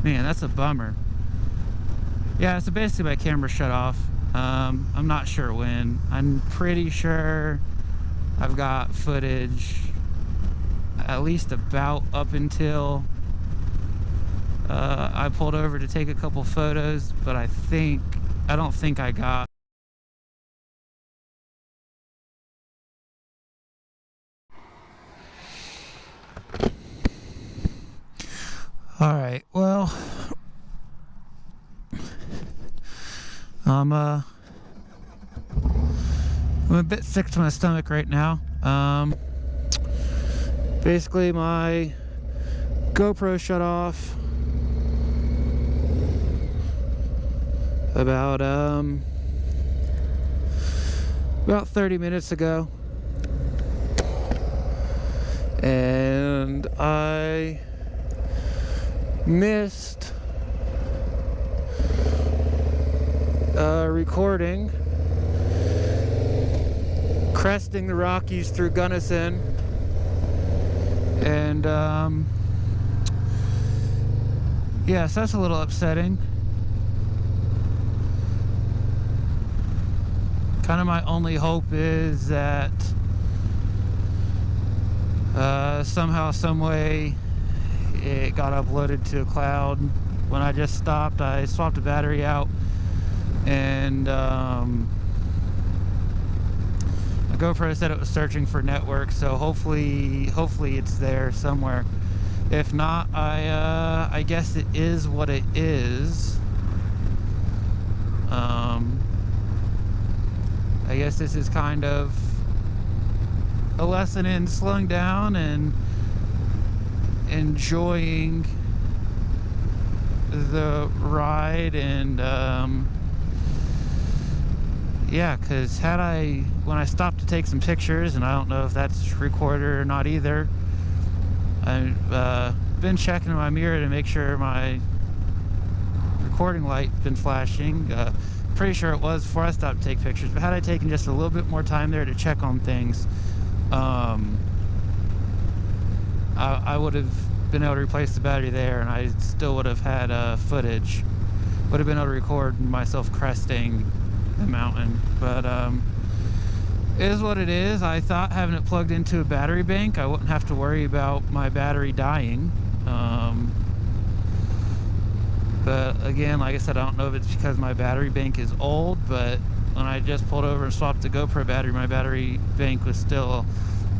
Man, that's a bummer. Yeah, so basically my camera shut off. I'm not sure when. I'm pretty sure I've got footage at least about up until I pulled over to take a couple photos, but I don't think I got. All right, well, I'm a bit sick to my stomach right now. Basically my GoPro shut off about 30 minutes ago, and I missed recording cresting the Rockies through Gunnison, and yeah, so that's a little upsetting. Kind of my only hope is that somehow, some way, it got uploaded to a cloud. When I just stopped, I swapped the battery out, and GoPro said it was searching for network, so hopefully it's there somewhere. If not, I guess it is what it is. I guess this is kind of a lesson in slowing down and enjoying the ride. And yeah, because when I stopped to take some pictures, and I don't know if that's recorded or not either, I've been checking my mirror to make sure my recording light been flashing. Pretty sure it was before I stopped to take pictures, but had I taken just a little bit more time there to check on things, I would have been able to replace the battery there, and I still would have had footage. Would have been able to record myself cresting the mountain. But it is what it is. I thought having it plugged into a battery bank, I wouldn't have to worry about my battery dying. But again, like I said, I don't know if it's because my battery bank is old, but when I just pulled over and swapped the GoPro battery, my battery bank was still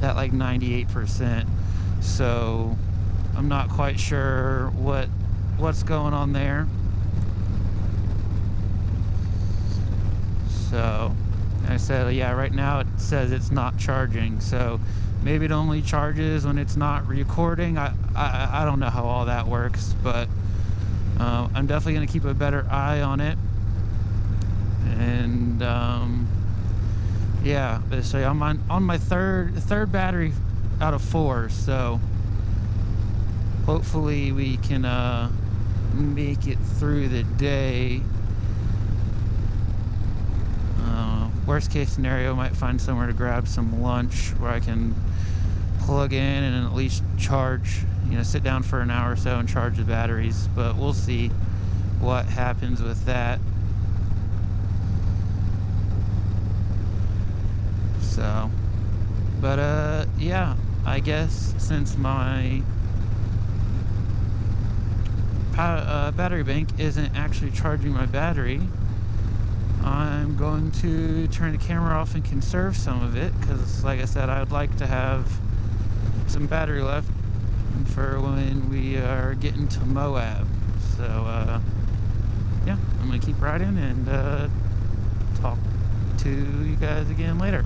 at like 98%. So I'm not quite sure what's going on there. So I said, yeah, right now it says it's not charging, so maybe it only charges when it's not recording. I don't know how all that works, but I'm definitely going to keep a better eye on it. And yeah, so I'm on my third battery out of 4, so hopefully we can make it through the day. Worst case scenario, might find somewhere to grab some lunch where I can plug in and at least charge, sit down for an hour or so and charge the batteries. But we'll see what happens with that. So, but yeah, I guess since my battery bank isn't actually charging my battery, I'm going to turn the camera off and conserve some of it, because like I said, I would like to have some battery left for when we are getting to Moab. So yeah, I'm gonna keep riding and talk to you guys again later.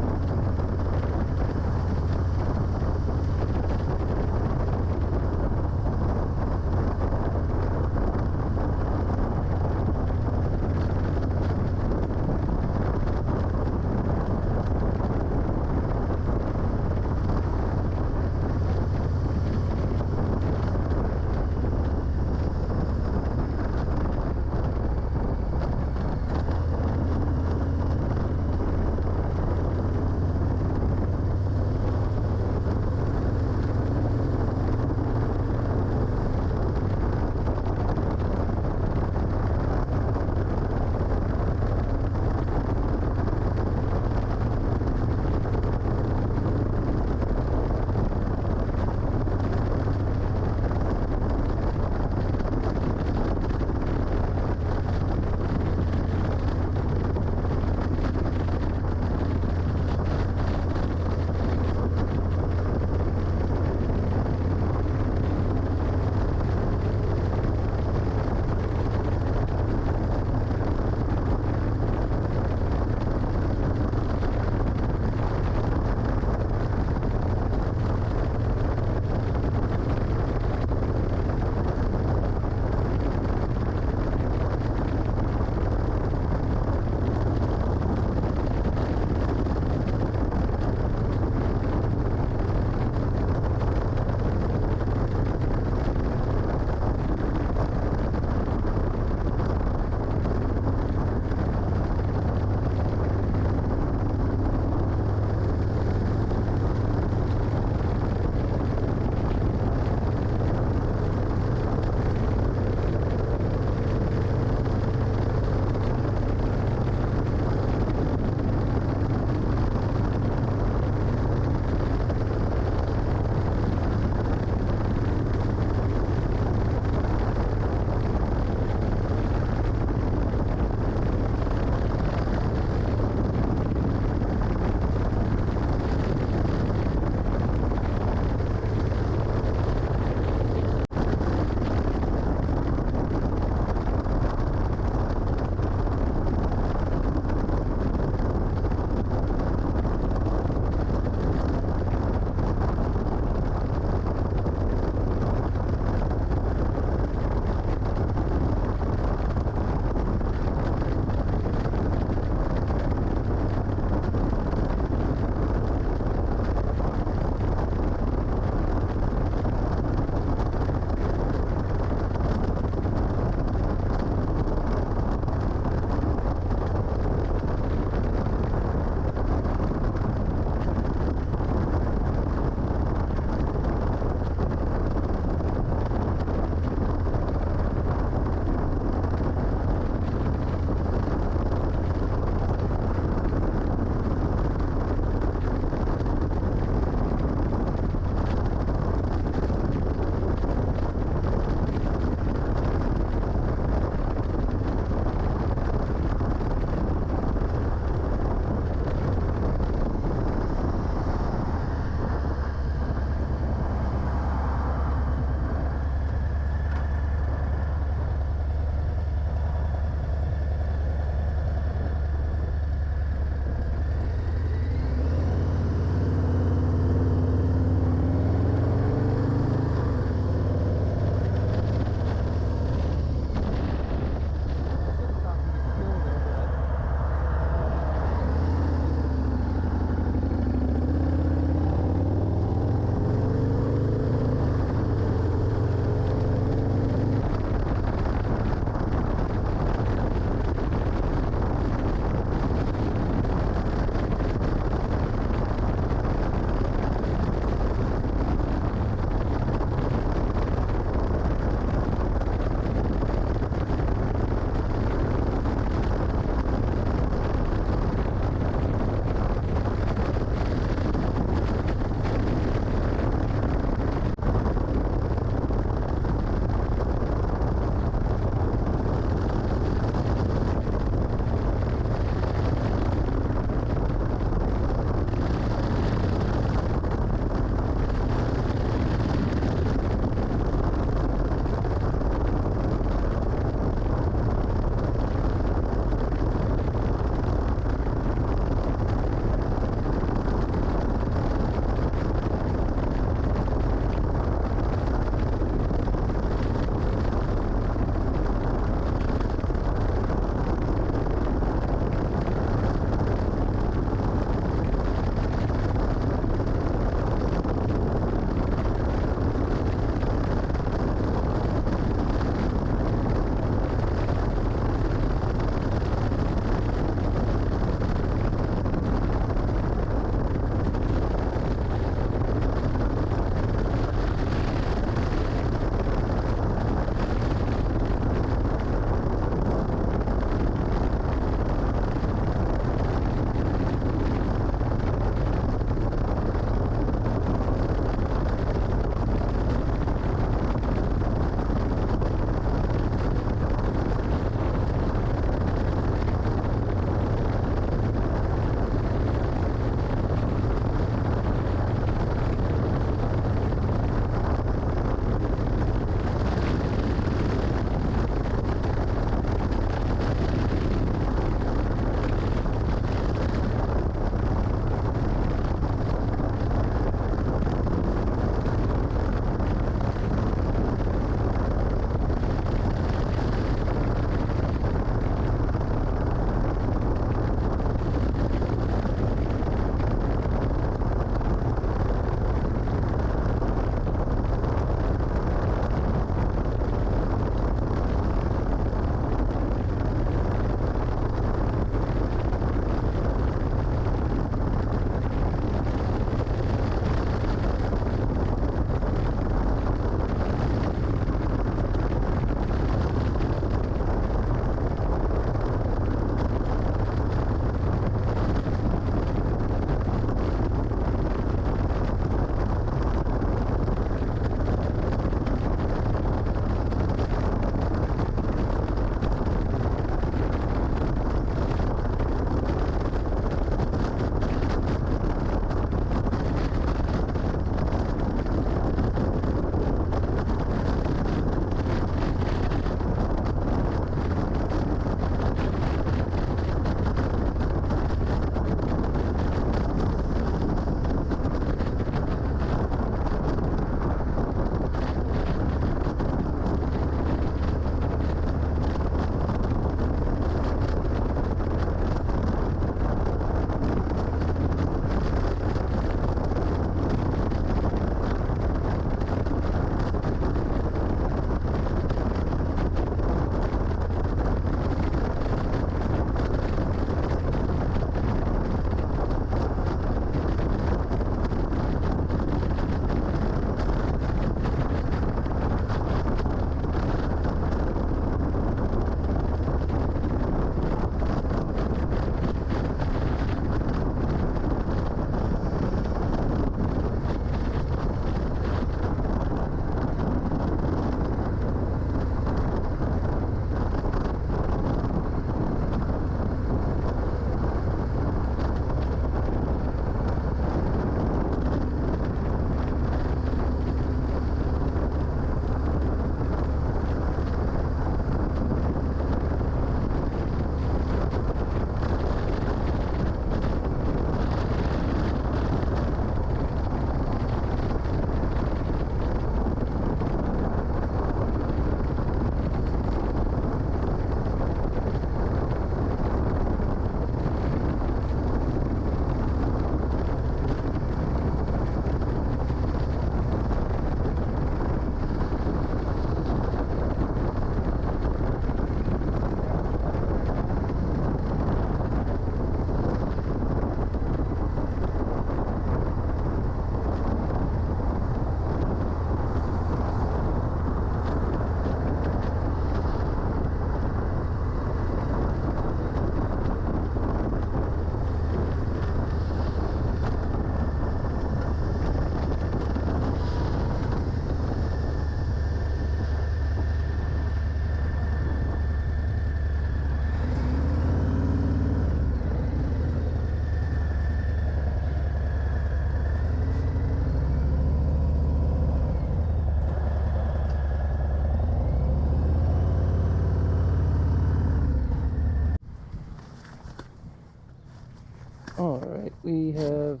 we have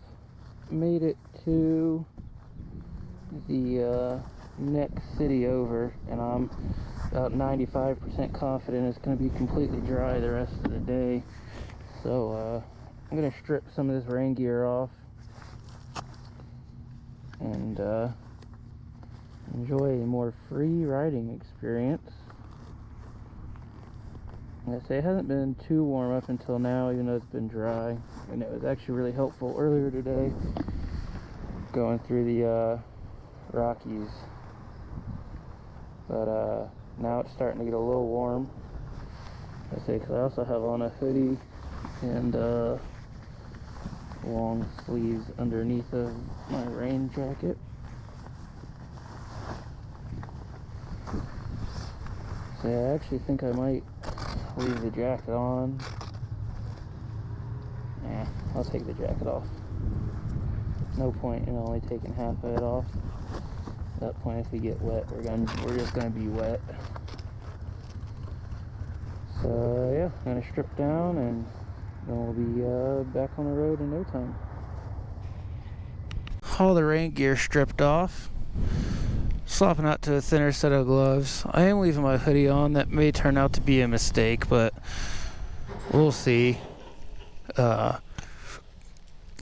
made it to the next city over, and I'm about 95% confident it's going to be completely dry the rest of the day. So I'm going to strip some of this rain gear off and enjoy a more free riding experience. Like I say, it hasn't been too warm up until now, even though it's been dry, and it was actually really helpful earlier today going through the Rockies. But now it's starting to get a little warm. Like I say, because I also have on a hoodie and long sleeves underneath of my rain jacket. So yeah, I actually think I might leave the jacket on. Yeah, I'll take the jacket off. No point in only taking half of it off. At that point, if we get wet, we're just gonna be wet. So yeah, I'm gonna strip down and then we'll be back on the road in no time. All the rain gear stripped off. Swapping out to a thinner set of gloves. I am leaving my hoodie on. That may turn out to be a mistake, but we'll see. Cause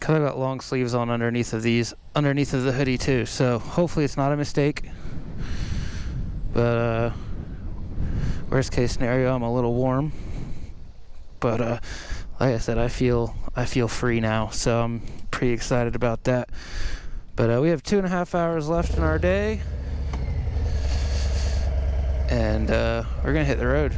I got long sleeves on underneath of the hoodie too. So hopefully it's not a mistake. But worst case scenario, I'm a little warm. But like I said, I feel free now, so I'm pretty excited about that. But we have 2.5 hours left in our day, and we're gonna hit the road.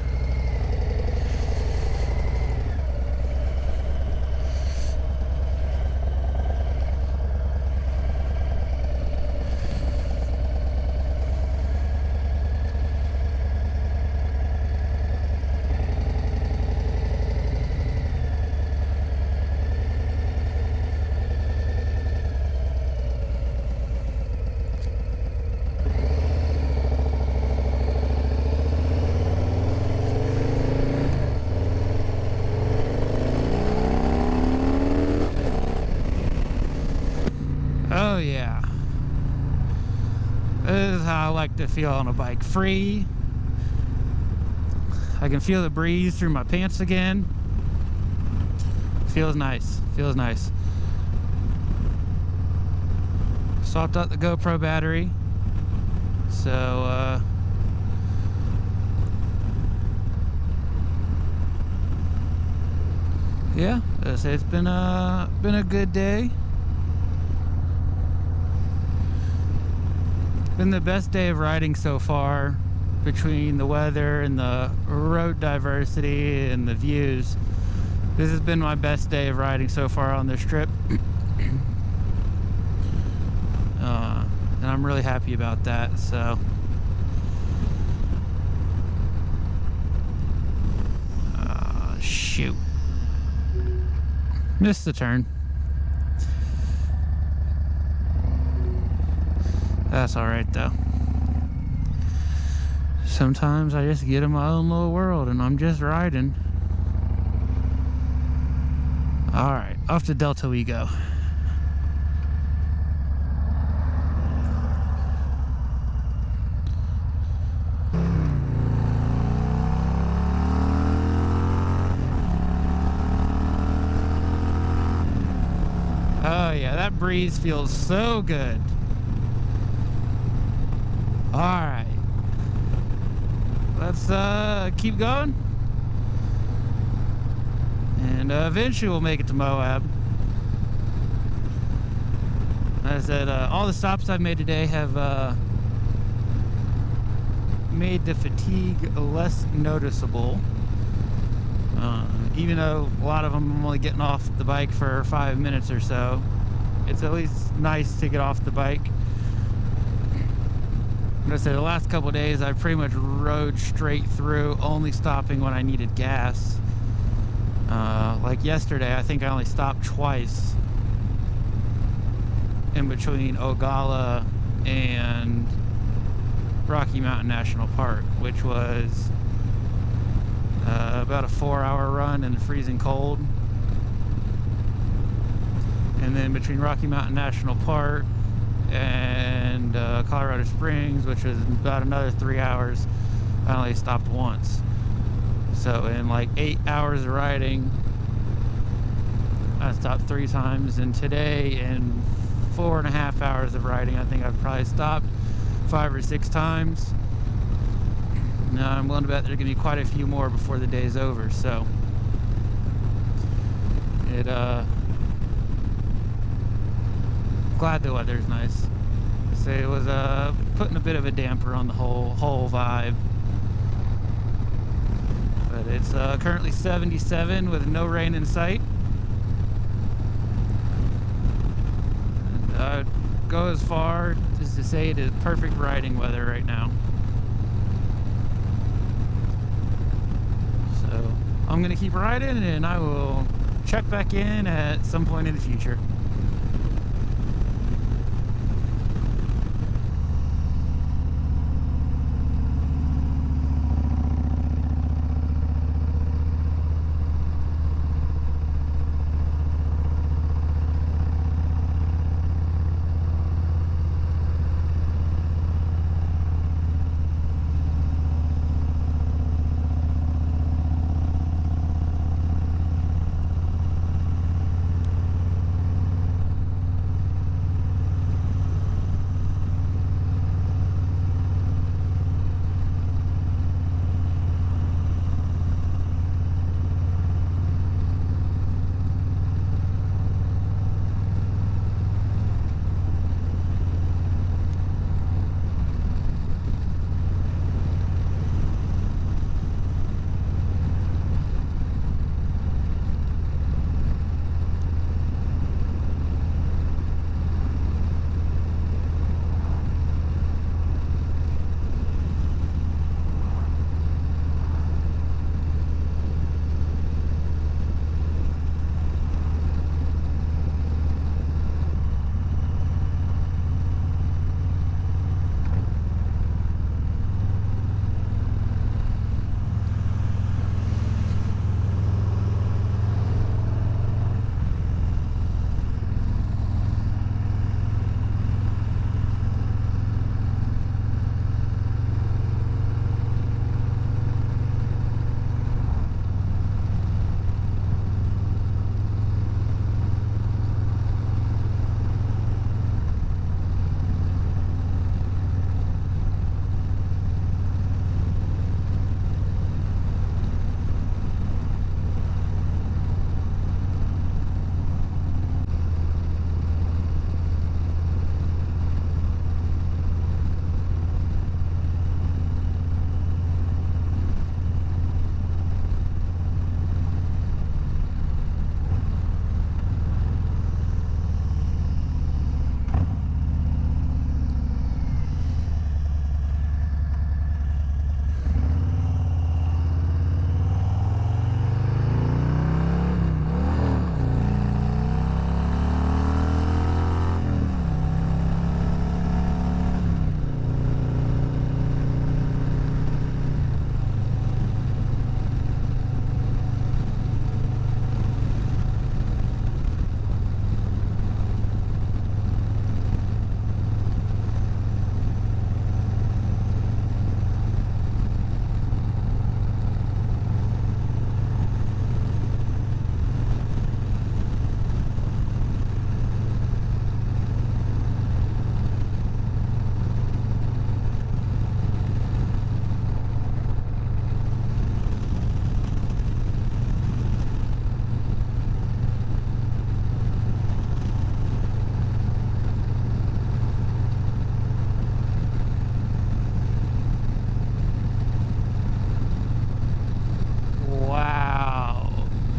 Oh yeah, this is how I like to feel on a bike. Free. I can feel the breeze through my pants again. Feels nice. Feels nice. Swapped out the GoPro battery. So yeah, it's been a good day. Been the best day of riding so far, between the weather and the road diversity and the views. This has been my best day of riding so far on this trip. And I'm really happy about that. So shoot, missed the turn. That's alright though. Sometimes I just get in my own little world and I'm just riding. Alright, off to Delta we go. Oh yeah, that breeze feels so good. Alright, let's keep going, and eventually we'll make it to Moab. As I said, all the stops I've made today have made the fatigue less noticeable, even though a lot of them I'm only getting off the bike for 5 minutes or so. It's at least nice to get off the bike. Like I said, the last couple of days I pretty much rode straight through, only stopping when I needed gas. Like yesterday, I think I only stopped twice in between Ogalla and Rocky Mountain National Park, which was about a 4-hour run in the freezing cold. And then between Rocky Mountain National Park and Colorado Springs, which was about another 3 hours, I only stopped once. So in like 8 hours of riding, I stopped 3 times. And today, in 4.5 hours of riding, I think I've probably stopped 5 or 6 times. Now I'm willing to bet there's going to be quite a few more before the day's over. So glad the weather's nice. So it was putting a bit of a damper on the whole vibe. But it's currently 77 with no rain in sight. And I'd go as far as to say it is perfect riding weather right now. So I'm gonna keep riding, and I will check back in at some point in the future.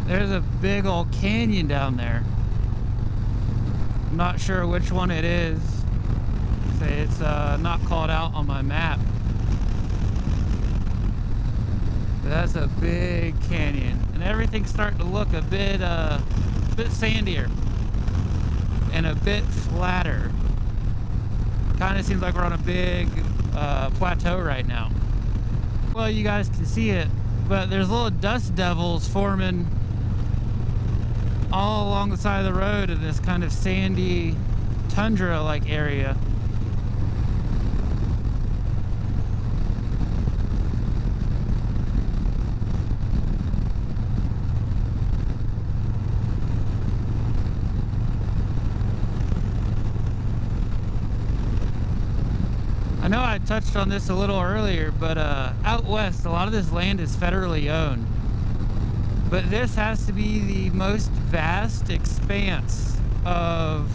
There's a big old canyon down there. I'm not sure which one it is. It's not called out on my map. But that's a big canyon, and everything's starting to look a bit sandier and a bit flatter. Kind of seems like we're on a big plateau right now. Well, you guys can see it, but there's little dust devils forming all along the side of the road in this kind of sandy tundra-like area. I know I touched on this a little earlier, but out west, a lot of this land is federally owned. But this has to be the most vast expanse of,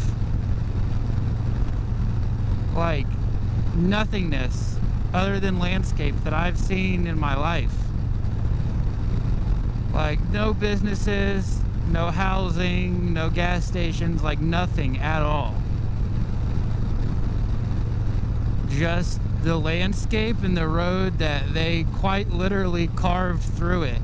like, nothingness other than landscape that I've seen in my life. Like, no businesses, no housing, no gas stations, like nothing at all. Just the landscape and the road that they quite literally carved through it.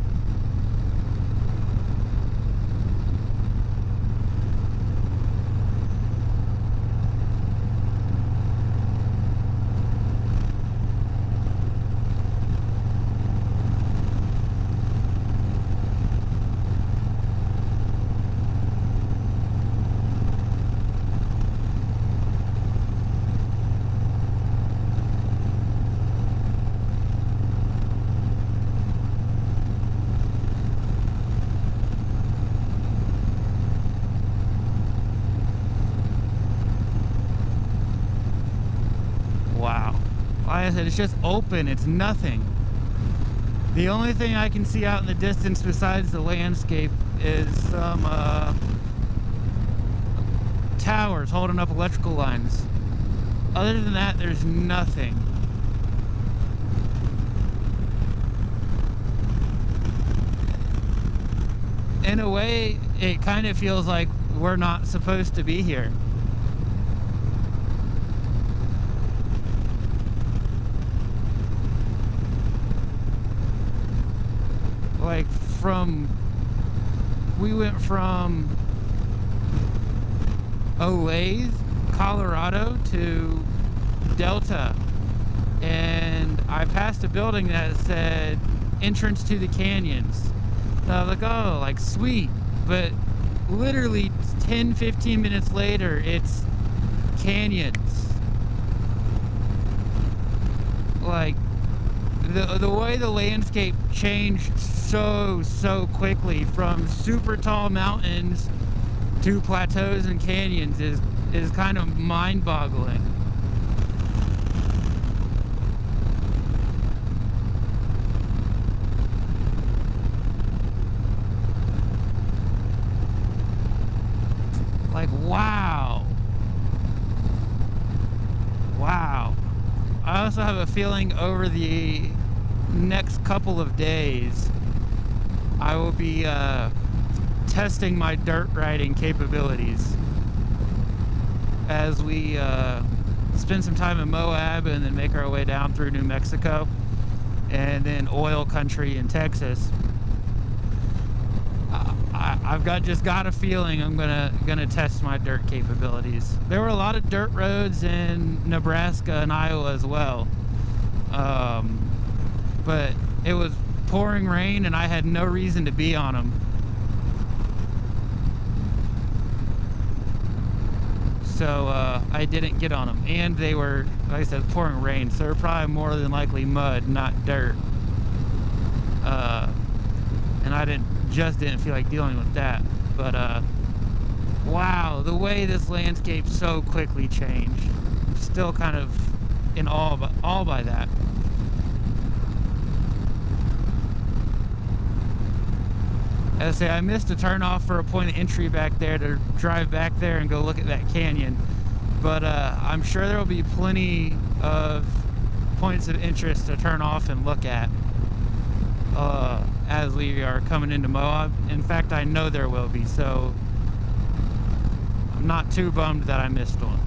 Wow. Like I said, it's just open. It's nothing. The only thing I can see out in the distance besides the landscape is some towers holding up electrical lines. Other than that, there's nothing. In a way, it kind of feels like we're not supposed to be here. Like we went from Olathe, Colorado to Delta, and I passed a building that said entrance to the canyons. So I was like, oh, like sweet. But literally 10-15 minutes later, it's canyons. Like, the way the landscape changed so quickly from super tall mountains to plateaus and canyons is kind of mind-boggling. Like, wow. Wow. I also have a feeling over the next couple of days I will be testing my dirt riding capabilities as we spend some time in Moab and then make our way down through New Mexico and then oil country in Texas. I've just got a feeling I'm gonna test my dirt capabilities. There were a lot of dirt roads in Nebraska and Iowa as well, but it was pouring rain and I had no reason to be on them. So I didn't get on them, and they were, like I said, pouring rain, so they're probably more than likely mud, not dirt. And I just didn't feel like dealing with that. But wow, the way this landscape so quickly changed. I'm still kind of in awe by that. As I say, I missed a turnoff for a point of entry back there to drive back there and go look at that canyon. But I'm sure there will be plenty of points of interest to turn off and look at as we are coming into Moab. In fact, I know there will be, so I'm not too bummed that I missed one.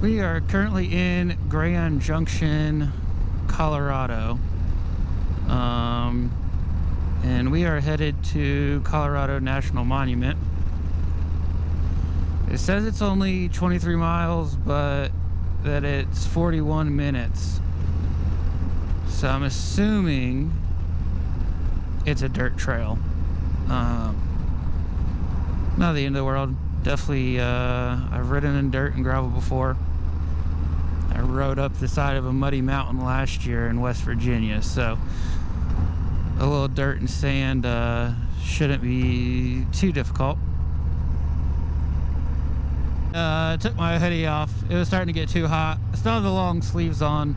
We are currently in Grand Junction, Colorado. And we are headed to Colorado National Monument. It says it's only 23 miles, but that it's 41 minutes. So I'm assuming it's a dirt trail. Not the end of the world. Definitely, I've ridden in dirt and gravel before. I rode up the side of a muddy mountain last year in West Virginia, so a little dirt and sand shouldn't be too difficult. I took my hoodie off. It was starting to get too hot. I still have the long sleeves on.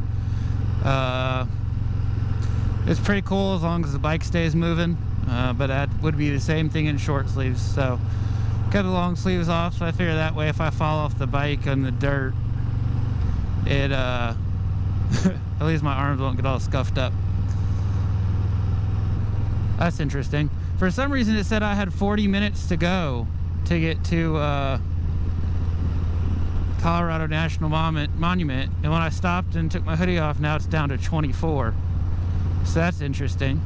It's pretty cool as long as the bike stays moving, but that would be the same thing in short sleeves. So got the long sleeves off, so I figure that way if I fall off the bike on the dirt, it at least my arms won't get all scuffed up. That's interesting. For some reason it said I had 40 minutes to go to get to Colorado National Monument, and when I stopped and took my hoodie off, now it's down to 24. So that's interesting.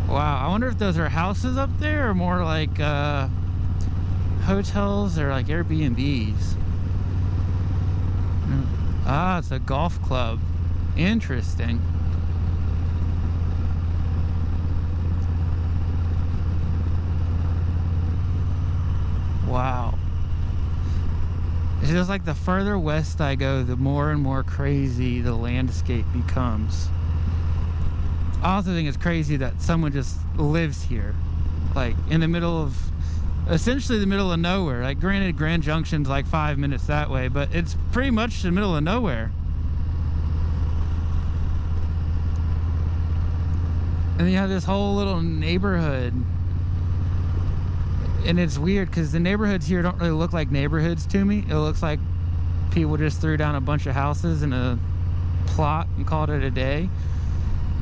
Wow, I wonder if those are houses up there or more like hotels or like Airbnbs. Ah, it's a golf club. Interesting. Wow. It's just like the further west I go, the more and more crazy the landscape becomes. I also think it's crazy that someone just lives here, like in the middle of, essentially the middle of nowhere. Like granted, Grand Junction's like 5 minutes that way, but it's pretty much the middle of nowhere. And you have this whole little neighborhood. And it's weird because the neighborhoods here don't really look like neighborhoods to me. It looks like people just threw down a bunch of houses in a plot and called it a day.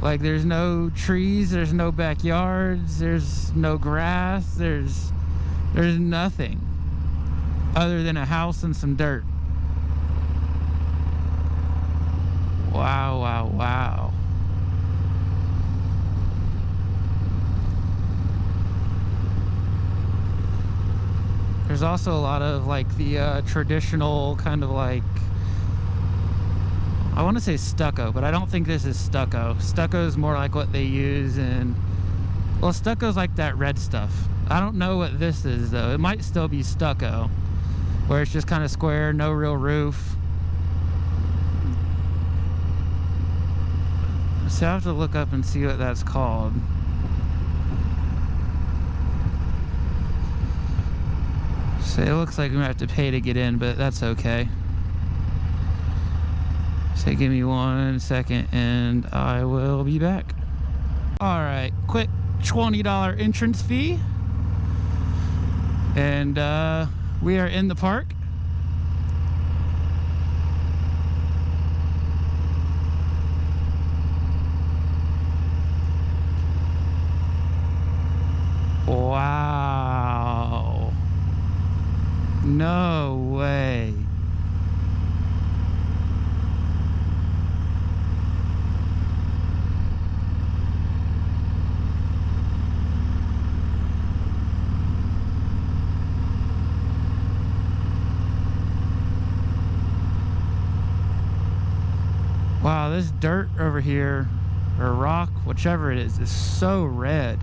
Like there's no trees, there's no backyards, there's no grass, there's nothing other than a house and some dirt. Wow, wow, wow. There's also a lot of like the traditional kind of like, I want to say stucco, but I don't think this is stucco. Stucco is more like what they use in, well, stucco's like that red stuff. I don't know what this is though. It might still be stucco, where it's just kind of square, no real roof. So I have to look up and see what that's called. So it looks like we might have to pay to get in, but that's okay. So give me 1 second and I will be back. All right, quick $20 entrance fee. And we are in the park. Wow. No way. Wow, this dirt over here, or rock, whichever it is so red.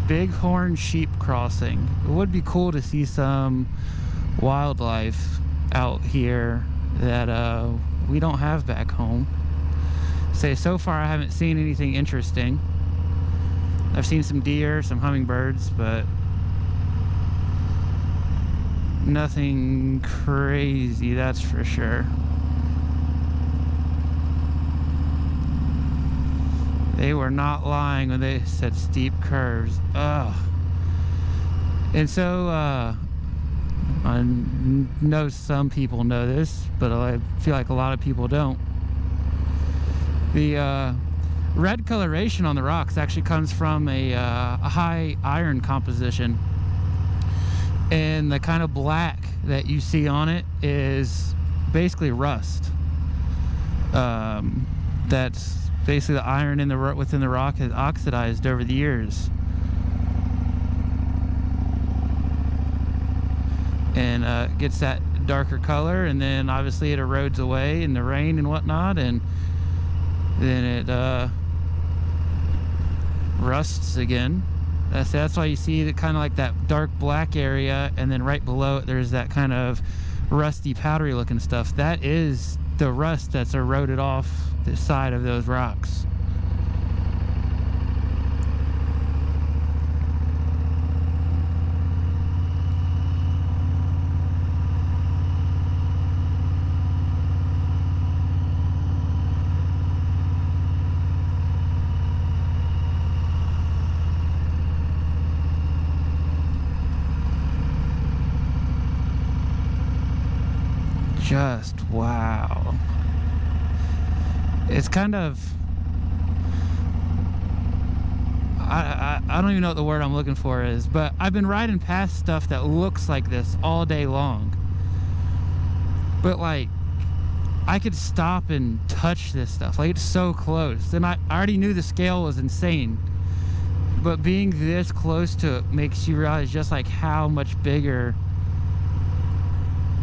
Bighorn sheep crossing. It would be cool to see some wildlife out here that we don't have back home. So far I haven't seen anything interesting. I've seen some deer, some hummingbirds, but nothing crazy, that's for sure. They were not lying when they said steep curves. Ugh. And so I know some people know this, but I feel like a lot of people don't. The red coloration on the rocks actually comes from a high iron composition, and the kind of black that you see on it is basically rust. That's basically the iron in within the rock has oxidized over the years, and gets that darker color, and then obviously it erodes away in the rain and whatnot, and then it rusts again. That's why you see kind of like that dark black area, and then right below it there's that kind of rusty powdery looking stuff. That is the rust that's eroded off the side of those rocks. Just wow. It's kind of, I don't even know what the word I'm looking for is, but I've been riding past stuff that looks like this all day long, but like I could stop and touch this stuff, like it's so close, and I already knew the scale was insane, but being this close to it makes you realize just like how much bigger,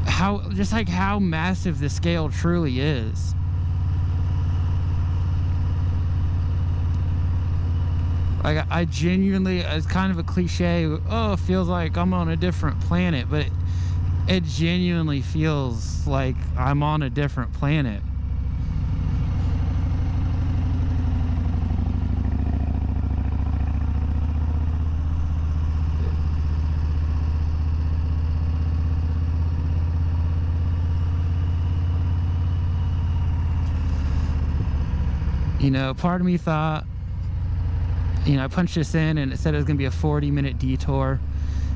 how massive the scale truly is. Like I genuinely, it's kind of a cliche, oh, it feels like I'm on a different planet, but it genuinely feels like I'm on a different planet. You know, part of me thought, you know, I punched this in and it said it was gonna be a 40-minute detour,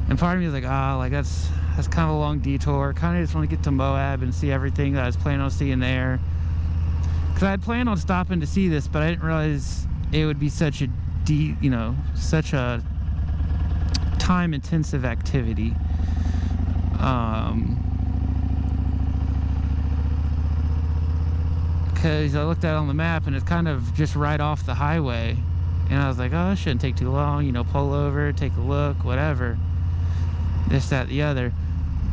and part of me was like, like that's kind of a long detour. Kind of just want to get to Moab and see everything that I was planning on seeing there, because I had planned on stopping to see this, but I didn't realize it would be such a such a time-intensive activity. Because I looked at it on the map and it's kind of just right off the highway, and I was like, oh, it shouldn't take too long, you know, pull over, take a look, whatever, this, that, the other.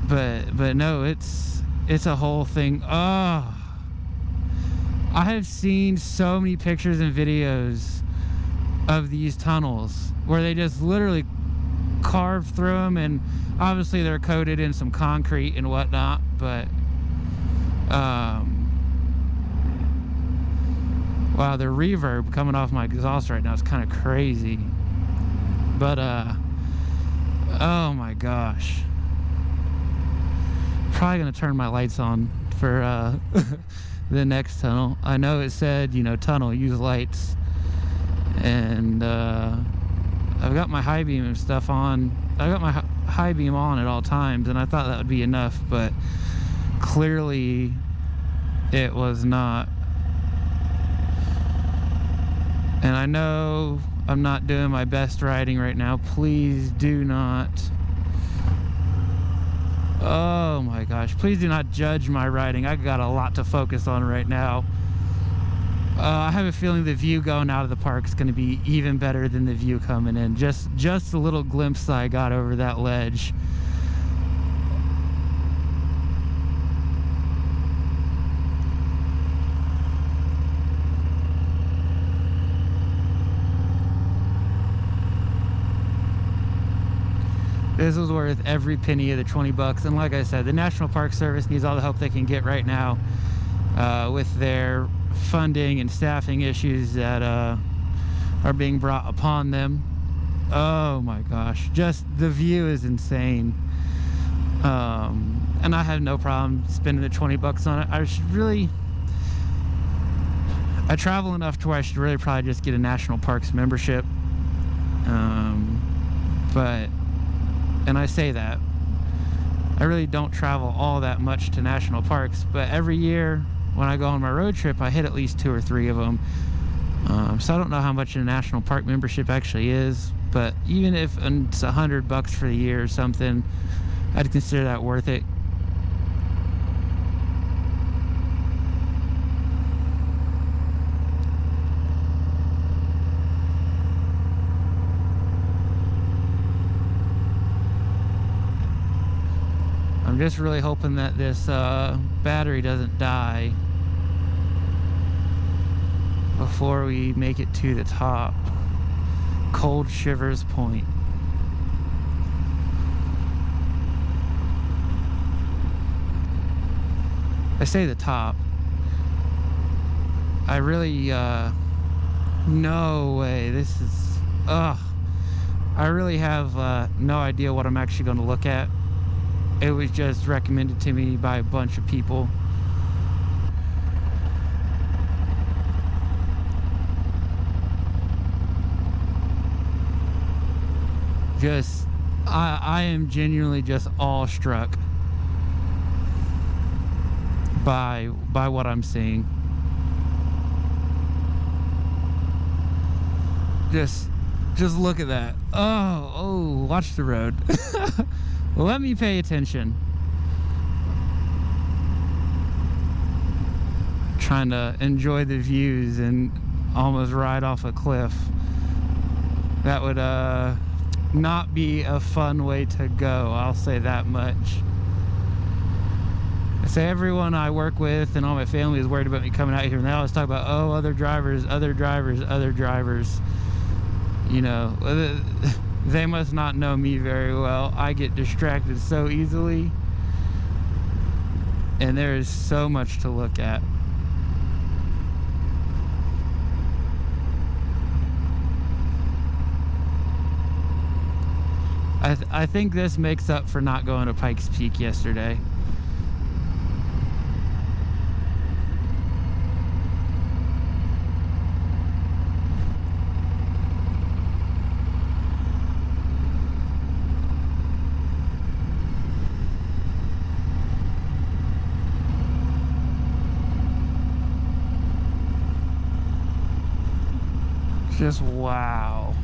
But no, it's a whole thing. Oh, I have seen so many pictures and videos of these tunnels where they just literally carve through them, and obviously they're coated in some concrete and whatnot, but wow, the reverb coming off my exhaust right now is kind of crazy. But oh my gosh, probably gonna turn my lights on for the next tunnel. I know it said, you know, tunnel, use lights, and I've got my high beam and stuff on. I got my high beam on at all times, and I thought that would be enough, but clearly it was not. And I know I'm not doing my best riding right now. Please do not. Oh my gosh. Please do not judge my riding. I got a lot to focus on right now. I have a feeling the view going out of the park is going to be even better than the view coming in. Just the little glimpse I got over that ledge. This was worth every penny of the 20 bucks. And like I said, the National Park Service needs all the help they can get right now with their funding and staffing issues that are being brought upon them. Oh my gosh, just the view is insane. And I have no problem spending the 20 bucks on it. I travel enough to where I should really probably just get a National Parks membership. And I say that, I really don't travel all that much to national parks, but every year when I go on my road trip, I hit at least 2 or 3 of them. So I don't know how much a national park membership actually is, but even if it's $100 for the year or something, I'd consider that worth it. I'm just really hoping that this battery doesn't die before we make it to the top. Cold Shivers Point. I say the top. I really, no way. This is, I really have no idea what I'm actually going to look at. It was just recommended to me by a bunch of people. Just, I am genuinely just awestruck by what I'm seeing. Just look at that. Oh, watch the road. Let me pay attention. Trying to enjoy the views and almost ride off a cliff. That would not be a fun way to go, I'll say that much. I say everyone I work with and all my family is worried about me coming out here, and they always talk about, oh, other drivers. You know, they must not know me very well. I get distracted so easily, and there is so much to look at. I think this makes up for not going to Pikes Peak yesterday. Just wow.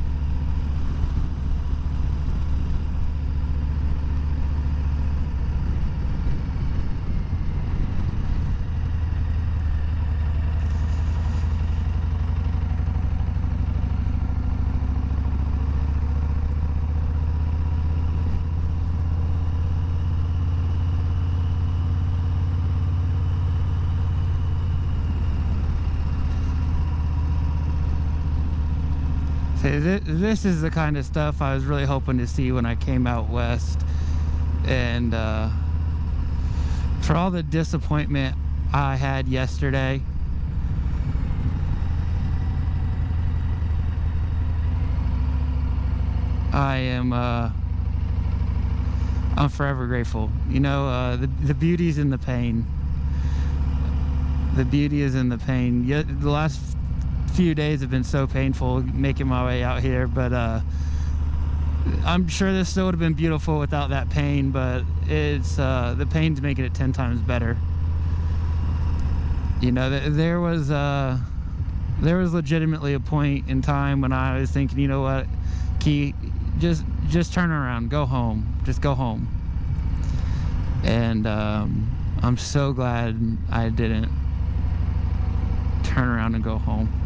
This is the kind of stuff I was really hoping to see when I came out west, and for all the disappointment I had yesterday, I'm forever grateful. You know, the beauty's in the pain. The beauty is in the pain. Yet the last few days have been so painful making my way out here, but I'm sure this still would have been beautiful without that pain, but it's the pain's making it 10 times better. You know, there was legitimately a point in time when I was thinking, you know what, Key, just turn around, go home, just go home. And I'm so glad I didn't turn around and go home.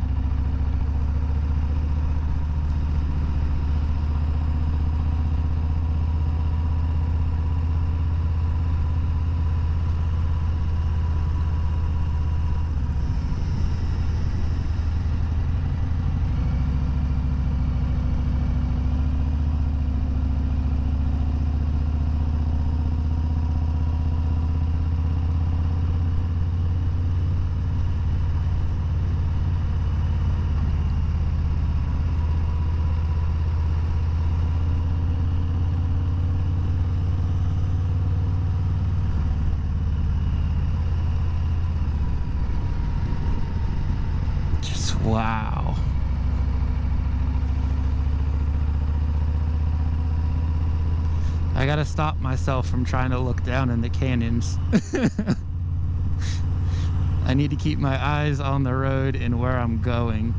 Wow. I gotta stop myself from trying to look down in the canyons. I need to keep my eyes on the road and where I'm going.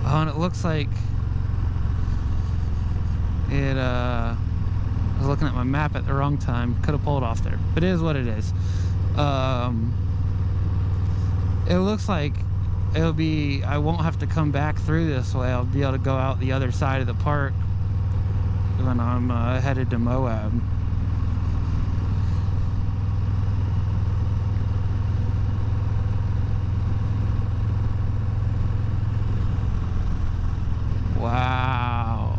Oh, and it looks like it, I was looking at my map at the wrong time. Could have pulled off there. But it is what it is. It looks like it'll be, I won't have to come back through this way. I'll be able to go out the other side of the park when I'm headed to Moab. Wow.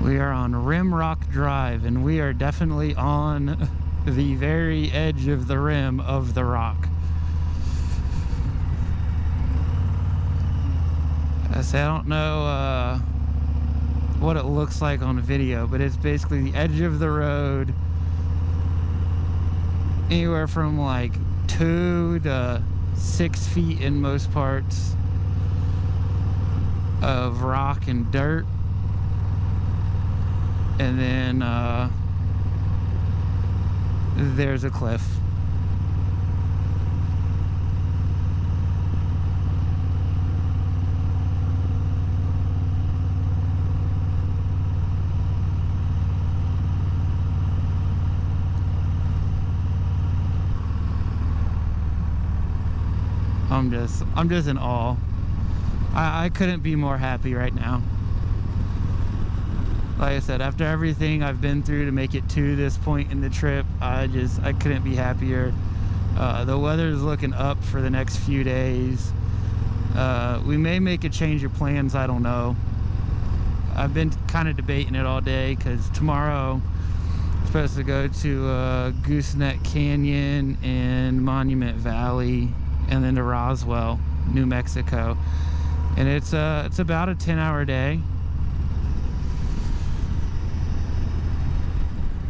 We are on Rimrock Drive, and we are definitely on the very edge of the rim of the rock. I say I don't know what it looks like on video, but it's basically the edge of the road, anywhere from like 2 to 6 feet in most parts of rock and dirt. And then there's a cliff. I'm just in awe. I couldn't be more happy right now. Like I said, after everything I've been through to make it to this point in the trip, I couldn't be happier. The weather's looking up for the next few days. We may make a change of plans, I don't know. I've been kind of debating it all day because tomorrow I'm supposed to go to Gooseneck Canyon and Monument Valley and then to Roswell, New Mexico. And it's about a 10-hour day.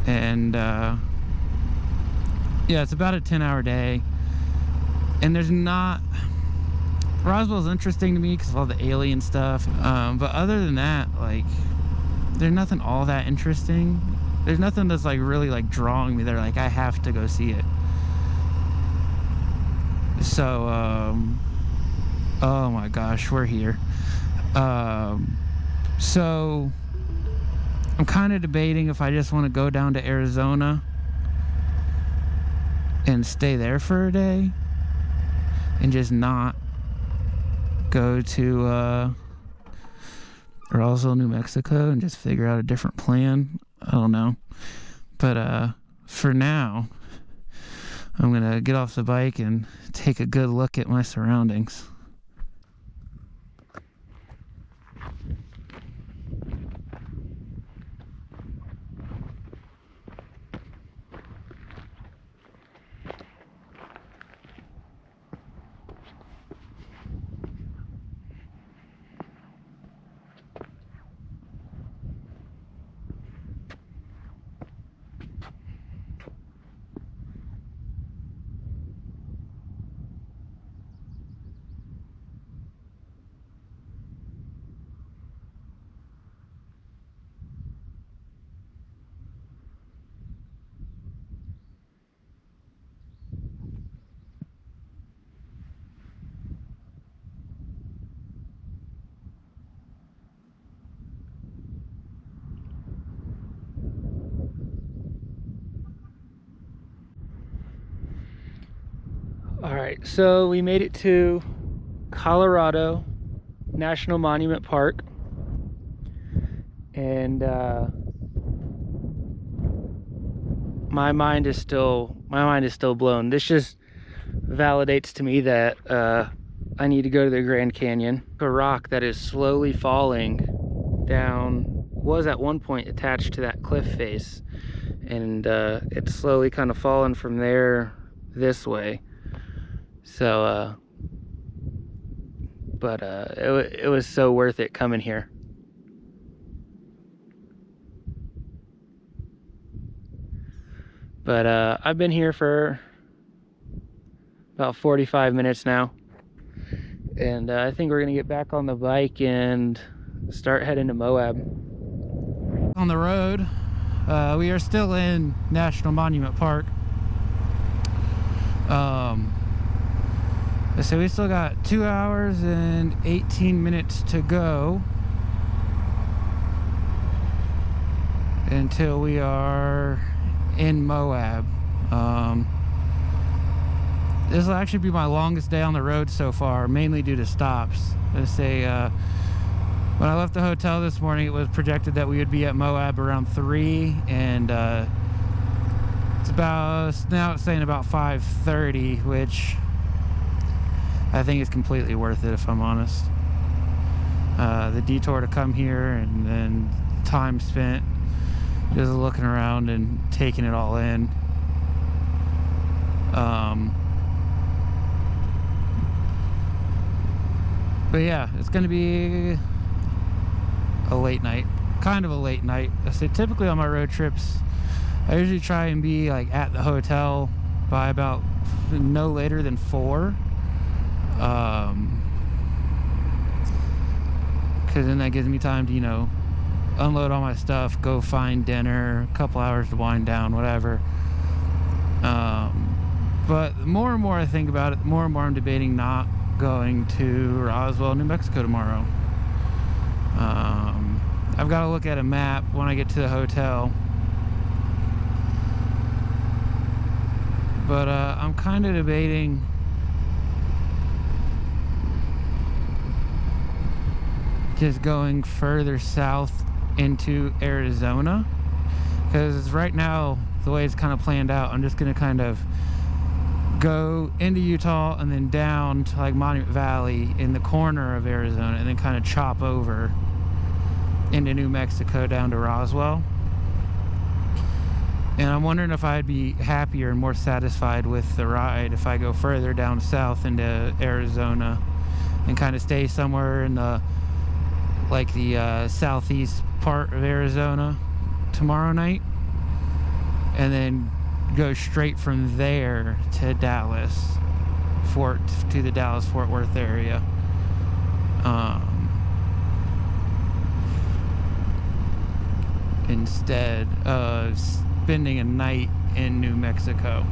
And yeah, it's about a 10-hour day, and there's not, Roswell's interesting to me because of all the alien stuff, but other than that, like, there's nothing all that interesting. There's nothing that's like really like drawing me there, like I have to go see it. So oh my gosh, we're here. So I'm kind of debating if I just want to go down to Arizona and stay there for a day and just not go to Roswell, New Mexico, and just figure out a different plan. I don't know. But for now, I'm going to get off the bike and take a good look at my surroundings. So we made it to Colorado National Monument Park, and my mind is still blown. This just validates to me that I need to go to the Grand Canyon. A rock that is slowly falling down was at one point attached to that cliff face, and it's slowly kind of fallen from there this way. So but it was so worth it coming here. But I've been here for about 45 minutes now, and I think we're gonna get back on the bike and start heading to Moab. On the road, we are still in National Monument Park. So we still got 2 hours and 18 minutes to go until we are in Moab. This will actually be my longest day on the road so far, mainly due to stops. Let's say when I left the hotel this morning, it was projected that we would be at Moab around 3, and now it's saying about 5:30, which I think is completely worth it, if I'm honest. The detour to come here, and then time spent just looking around and taking it all in. But yeah, it's gonna be a late night, kind of a late night. So typically on my road trips, I usually try and be like at the hotel by about no later than 4. Because then that gives me time to, you know, unload all my stuff, go find dinner, a couple hours to wind down, whatever. But the more and more I think about it, the more and more I'm debating not going to Roswell, New Mexico tomorrow. I've got to look at a map when I get to the hotel. But I'm kind of debating just going further south into Arizona, because right now the way it's kind of planned out, I'm just going to kind of go into Utah and then down to like Monument Valley in the corner of Arizona, and then kind of chop over into New Mexico down to Roswell. And I'm wondering if I'd be happier and more satisfied with the ride if I go further down south into Arizona and kind of stay somewhere in the southeast part of Arizona tomorrow night, and then go straight from there to the Dallas-Fort Worth area. Instead of spending a night in New Mexico.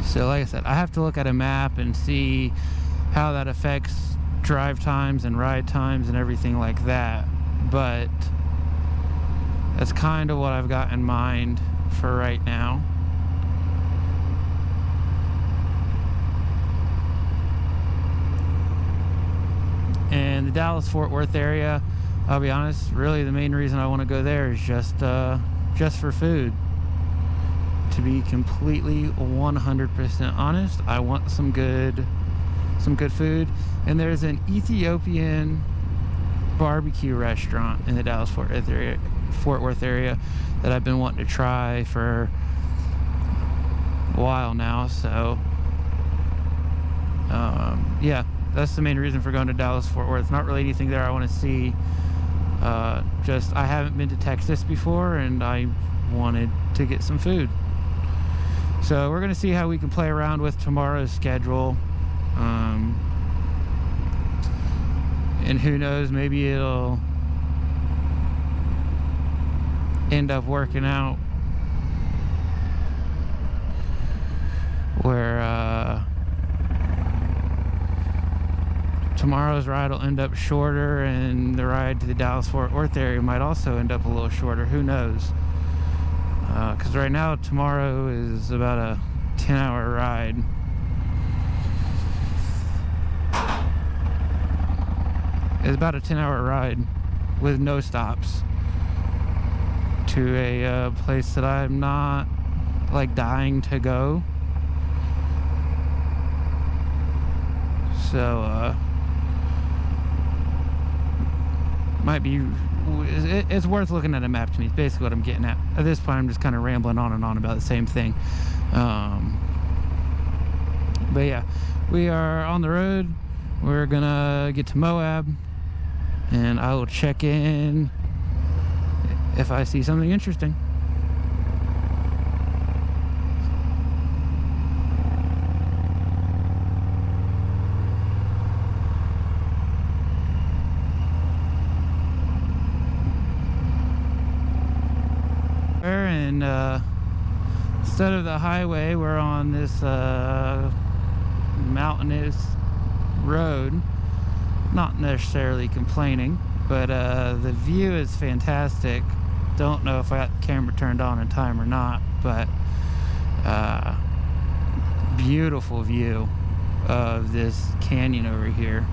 So like I said, I have to look at a map and see how that affects drive times and ride times and everything like that. But that's kind of what I've got in mind for right now. And the Dallas-Fort Worth area, I'll be honest, really the main reason I want to go there is just for food. To be completely 100% honest, I want some good food. And there's an Ethiopian barbecue restaurant in the Dallas-Fort Worth area that I've been wanting to try for a while now. So yeah, that's the main reason for going to Dallas-Fort Worth. Not really anything there I want to see. Just I haven't been to Texas before, and I wanted to get some food. So we're gonna see how we can play around with tomorrow's schedule. And who knows, maybe it'll end up working out where tomorrow's ride will end up shorter, and the ride to the Dallas-Fort Worth area might also end up a little shorter. Who knows? Because right now, tomorrow is about a 10-hour ride. It's about a 10-hour ride with no stops to a place that I'm not like dying to go. So might be, it's worth looking at a map to me. It's basically what I'm getting at. At this point, I'm just kind of rambling on and on about the same thing. But yeah, we are on the road. We're gonna get to Moab, and I will check in if I see something interesting. And instead of the highway, we're on this mountainous road. Not necessarily complaining, but the view is fantastic. Don't know if I got the camera turned on in time or not, but beautiful view of this canyon over here.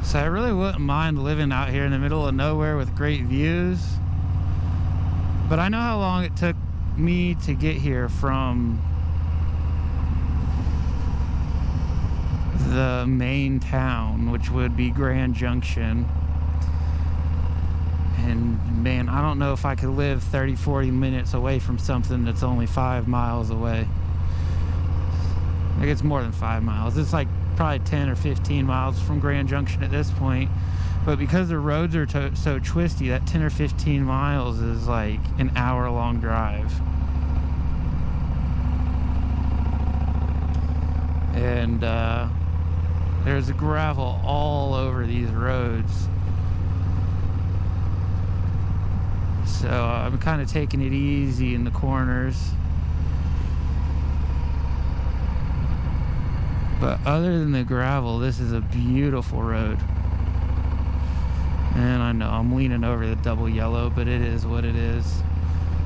So I really wouldn't mind living out here in the middle of nowhere with great views. But I know how long it took me to get here from the main town, which would be Grand Junction. And man, I don't know if I could live 30-40 minutes away from something that's only 5 miles away. Like, it's more than 5 miles. It's like probably 10 or 15 miles from Grand Junction at this point. But because the roads are so twisty, that 10 or 15 miles is like an hour-long drive. And there's gravel all over these roads. So I'm kind of taking it easy in the corners. But other than the gravel, this is a beautiful road. And I know I'm leaning over the double yellow, but it is what it is.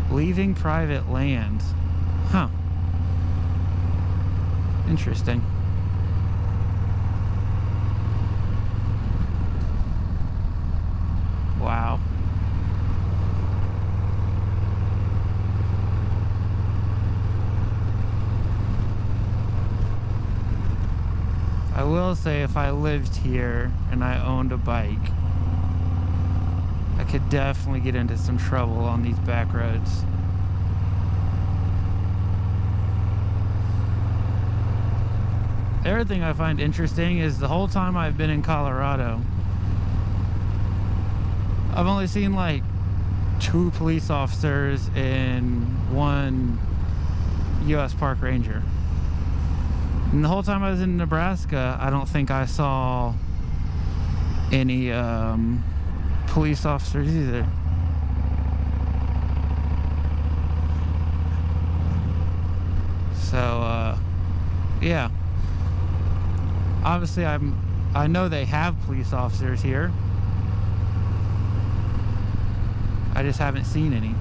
Leaving private land. Huh. Interesting. Wow. I will say, if I lived here and I owned a bike, I could definitely get into some trouble on these back roads. The other thing I find interesting is the whole time I've been in Colorado, I've only seen like 2 police officers and 1 U.S. Park Ranger. And the whole time I was in Nebraska, I don't think I saw any police officers either. So, yeah. Obviously, I know they have police officers here. I just haven't seen any.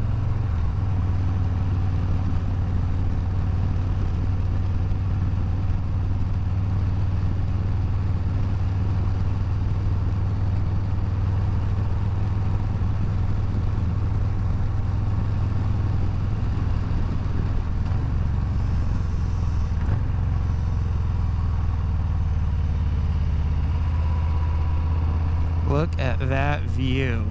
Look at that view.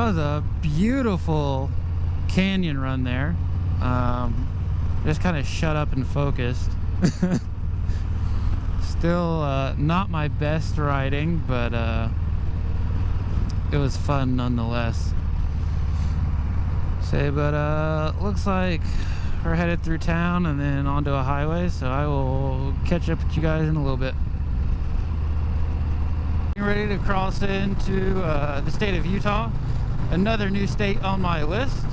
That was a beautiful canyon run there. Just kind of shut up and focused. Still not my best riding, but it was fun nonetheless. But looks like we're headed through town and then onto a highway, so I will catch up with you guys in a little bit. Getting ready to cross into the state of Utah, another new state on my list.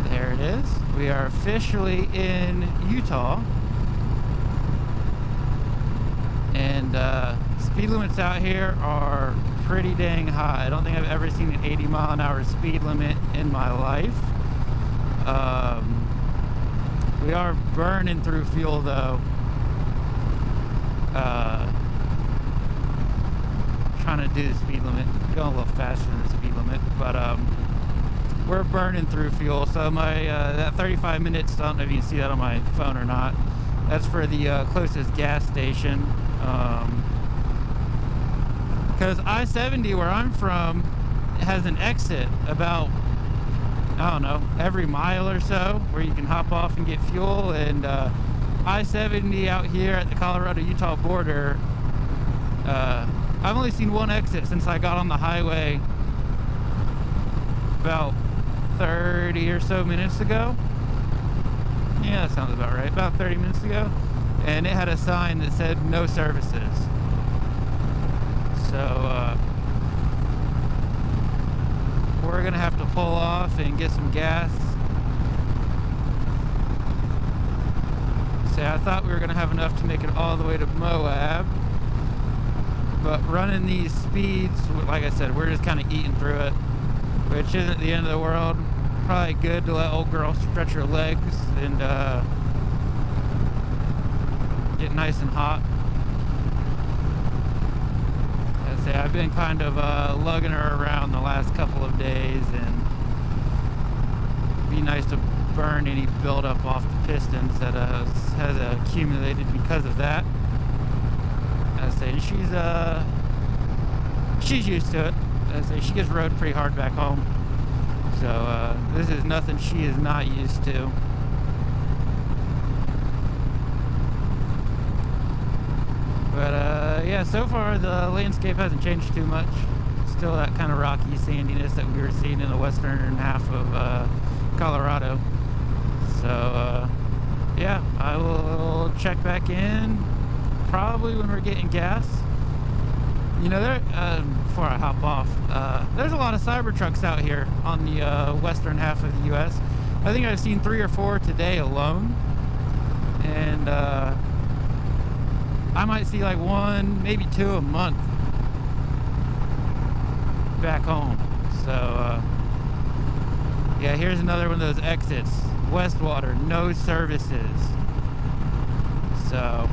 There it is. We are officially in Utah. And speed limits out here are pretty dang high. I don't think I've ever seen an 80-mile-an-hour speed limit in my life. We are burning through fuel though. Trying to do the speed limit, going a little faster than the speed limit, but we're burning through fuel. So my that 35 minutes, I don't know if you can see that on my phone or not, that's for the closest gas station. Because I-70 where I'm from has an exit about, I don't know, every mile or so where you can hop off and get fuel. And I-70 out here at the Colorado-Utah border, I've only seen one exit since I got on the highway about 30 or so minutes ago. Yeah, that sounds about right. About 30 minutes ago. And it had a sign that said no services. So we're gonna have to pull off and get some gas. So I thought we were gonna have enough to make it all the way to Moab, but running these speeds, like I said, we're just kind of eating through it, which isn't the end of the world. Probably good to let old girl stretch her legs and get nice and hot. I've been kind of lugging her around the last couple of days, and it'd be nice to burn any buildup off the pistons that has accumulated because of that. I say she's used to it. I say she gets rode pretty hard back home, so this is nothing she is not used to. But yeah, so far the landscape hasn't changed too much. Still that kind of rocky sandiness that we were seeing in the western half of Colorado. So yeah, I will check back in probably when we're getting gas. You know, there before I hop off, there's a lot of Cybertrucks out here on the western half of the U.S. I think I've seen 3 or 4 today alone, and I might see like 1, maybe 2 a month back home. So yeah, here's another one of those exits. Westwater, no services. So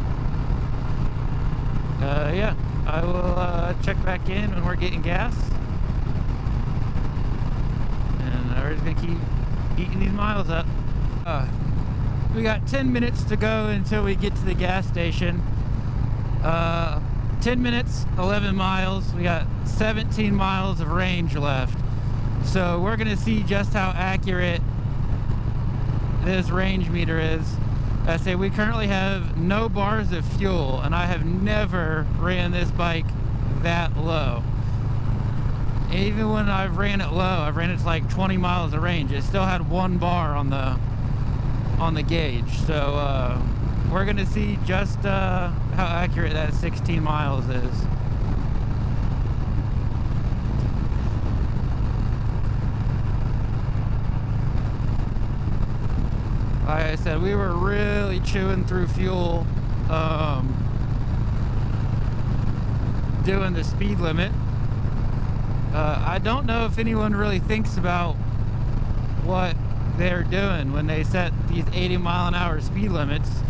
yeah, I will check back in when we're getting gas, and we're just gonna keep eating these miles up. We got 10 minutes to go until we get to the gas station. 10 minutes, 11 miles. We got 17 miles of range left. So we're gonna see just how accurate this range meter is. I say we currently have no bars of fuel, and I have never ran this bike that low. Even when I've ran it low, I've ran it to like 20 miles of range, it still had 1 bar on the gauge. So we're gonna see just how accurate that 16 miles is. Like I said, we were really chewing through fuel doing the speed limit. I don't know if anyone really thinks about what they're doing when they set these 80-mile-an-hour speed limits,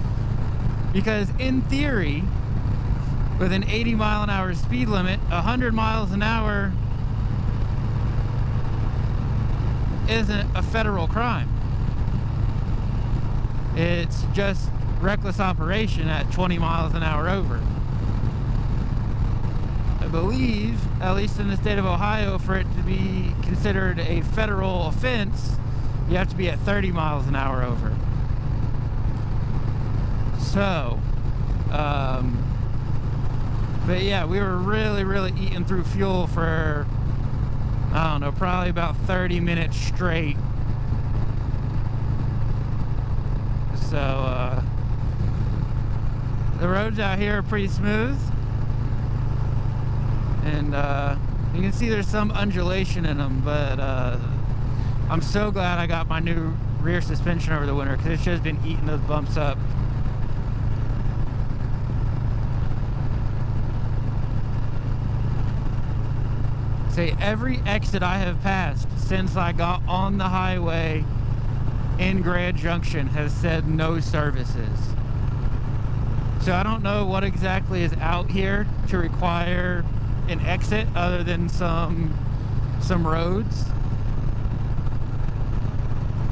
because in theory, with an 80-mile-an-hour speed limit, 100 miles an hour isn't a federal crime. It's just reckless operation at 20 miles an hour over. believe, at least in the state of Ohio, for it to be considered a federal offense, you have to be at 30 miles an hour over. So, but yeah, we were really eating through fuel for, I don't know, probably about 30 minutes straight. So, the roads out here are pretty smooth. And you can see there's some undulation in them, but I'm so glad I got my new rear suspension over the winter, because it's just been eating those bumps up. Say every exit I have passed since I got on the highway in Grand Junction has said no services. So I don't know what exactly is out here to require an exit other than some roads.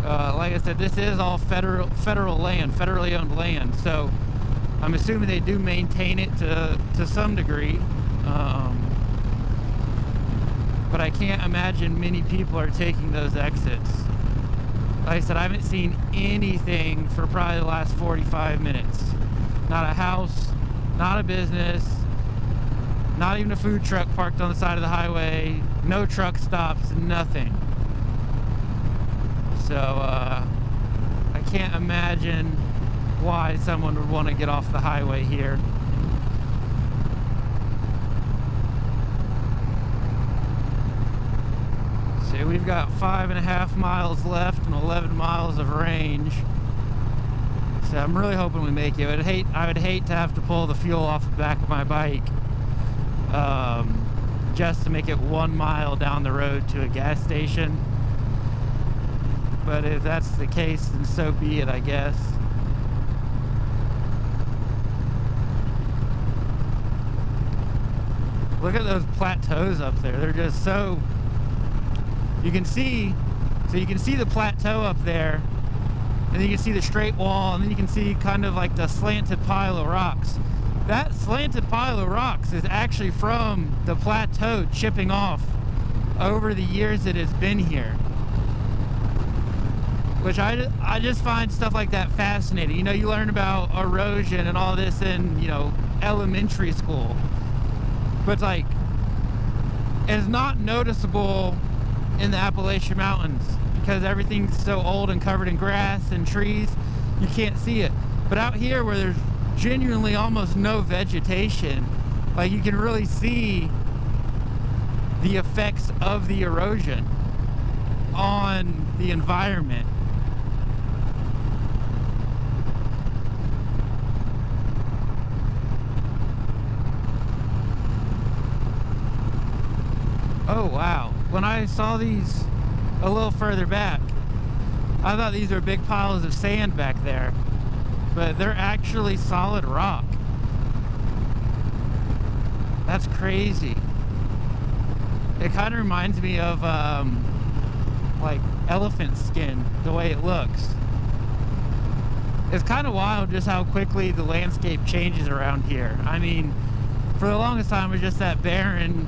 Like I said, this is all federal land, federally owned land. So I'm assuming they do maintain it to some degree. But I can't imagine many people are taking those exits. Like I said, I haven't seen anything for probably the last 45 minutes. Not a house, not a business, not even a food truck parked on the side of the highway, no truck stops, nothing. So, I can't imagine why someone would want to get off the highway here. So we've got 5.5 miles left and 11 miles of range. So I'm really hoping we make it. I would hate to have to pull the fuel off the back of my bike just to make it 1 mile down the road to a gas station. But if that's the case, then so be it, I guess. Look at those plateaus up there. They're just so... You can see the plateau up there, and then you can see the straight wall, and then you can see kind of like the slanted pile of rocks. That slanted pile of rocks is actually from the plateau chipping off over the years that it's been here. Which I just find stuff like that fascinating. You know, you learn about erosion and all this in, you know, elementary school. But it's like, it's not noticeable in the Appalachian Mountains because everything's so old and covered in grass and trees, you can't see it. But out here where there's genuinely almost no vegetation, like you can really see the effects of the erosion on the environment. Oh wow, when I saw these a little further back, I thought these were big piles of sand back there, but they're actually solid rock. That's crazy. It kind of reminds me of like elephant skin, the way it looks. It's kind of wild just how quickly the landscape changes around here. I mean, for the longest time it was just that barren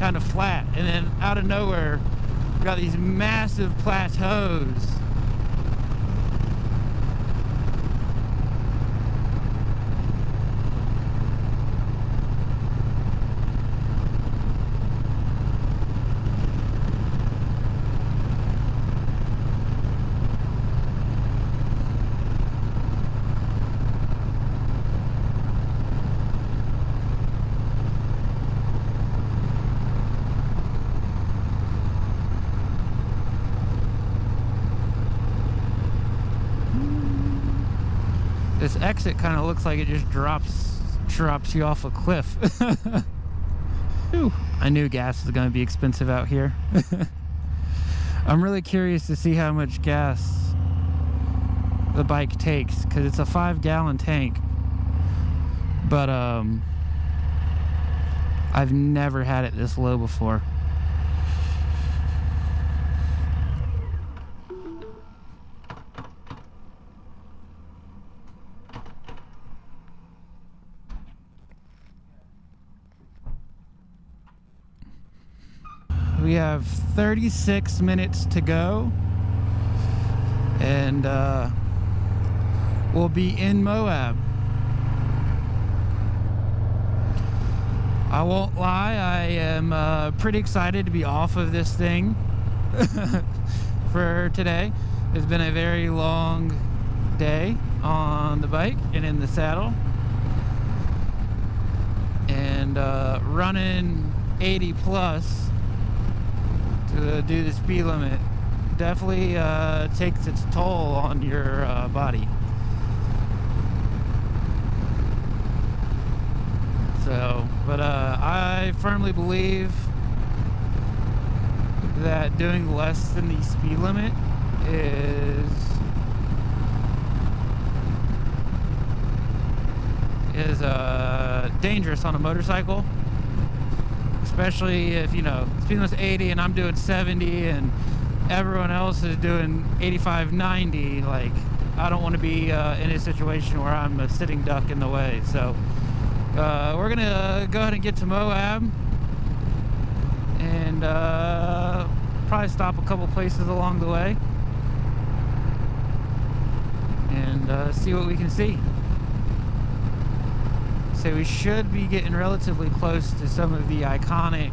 kind of flat, and then out of nowhere we got these massive plateaus. This exit kind of looks like it just drops you off a cliff. Whew. I knew gas was going to be expensive out here. I'm really curious to see how much gas the bike takes, because it's a 5-gallon tank. But I've never had it this low before. We have 36 minutes to go, and we'll be in Moab. I won't lie, I am pretty excited to be off of this thing for today. It's been a very long day on the bike and in the saddle, and running 80 plus to do the speed limit definitely takes its toll on your body. So, but I firmly believe that doing less than the speed limit is dangerous on a motorcycle, especially if, you know, speed limit's 80 and I'm doing 70 and everyone else is doing 85, 90. Like, I don't want to be in a situation where I'm a sitting duck in the way. So we're gonna go ahead and get to Moab and probably stop a couple places along the way and see what we can see. So we should be getting relatively close to some of the iconic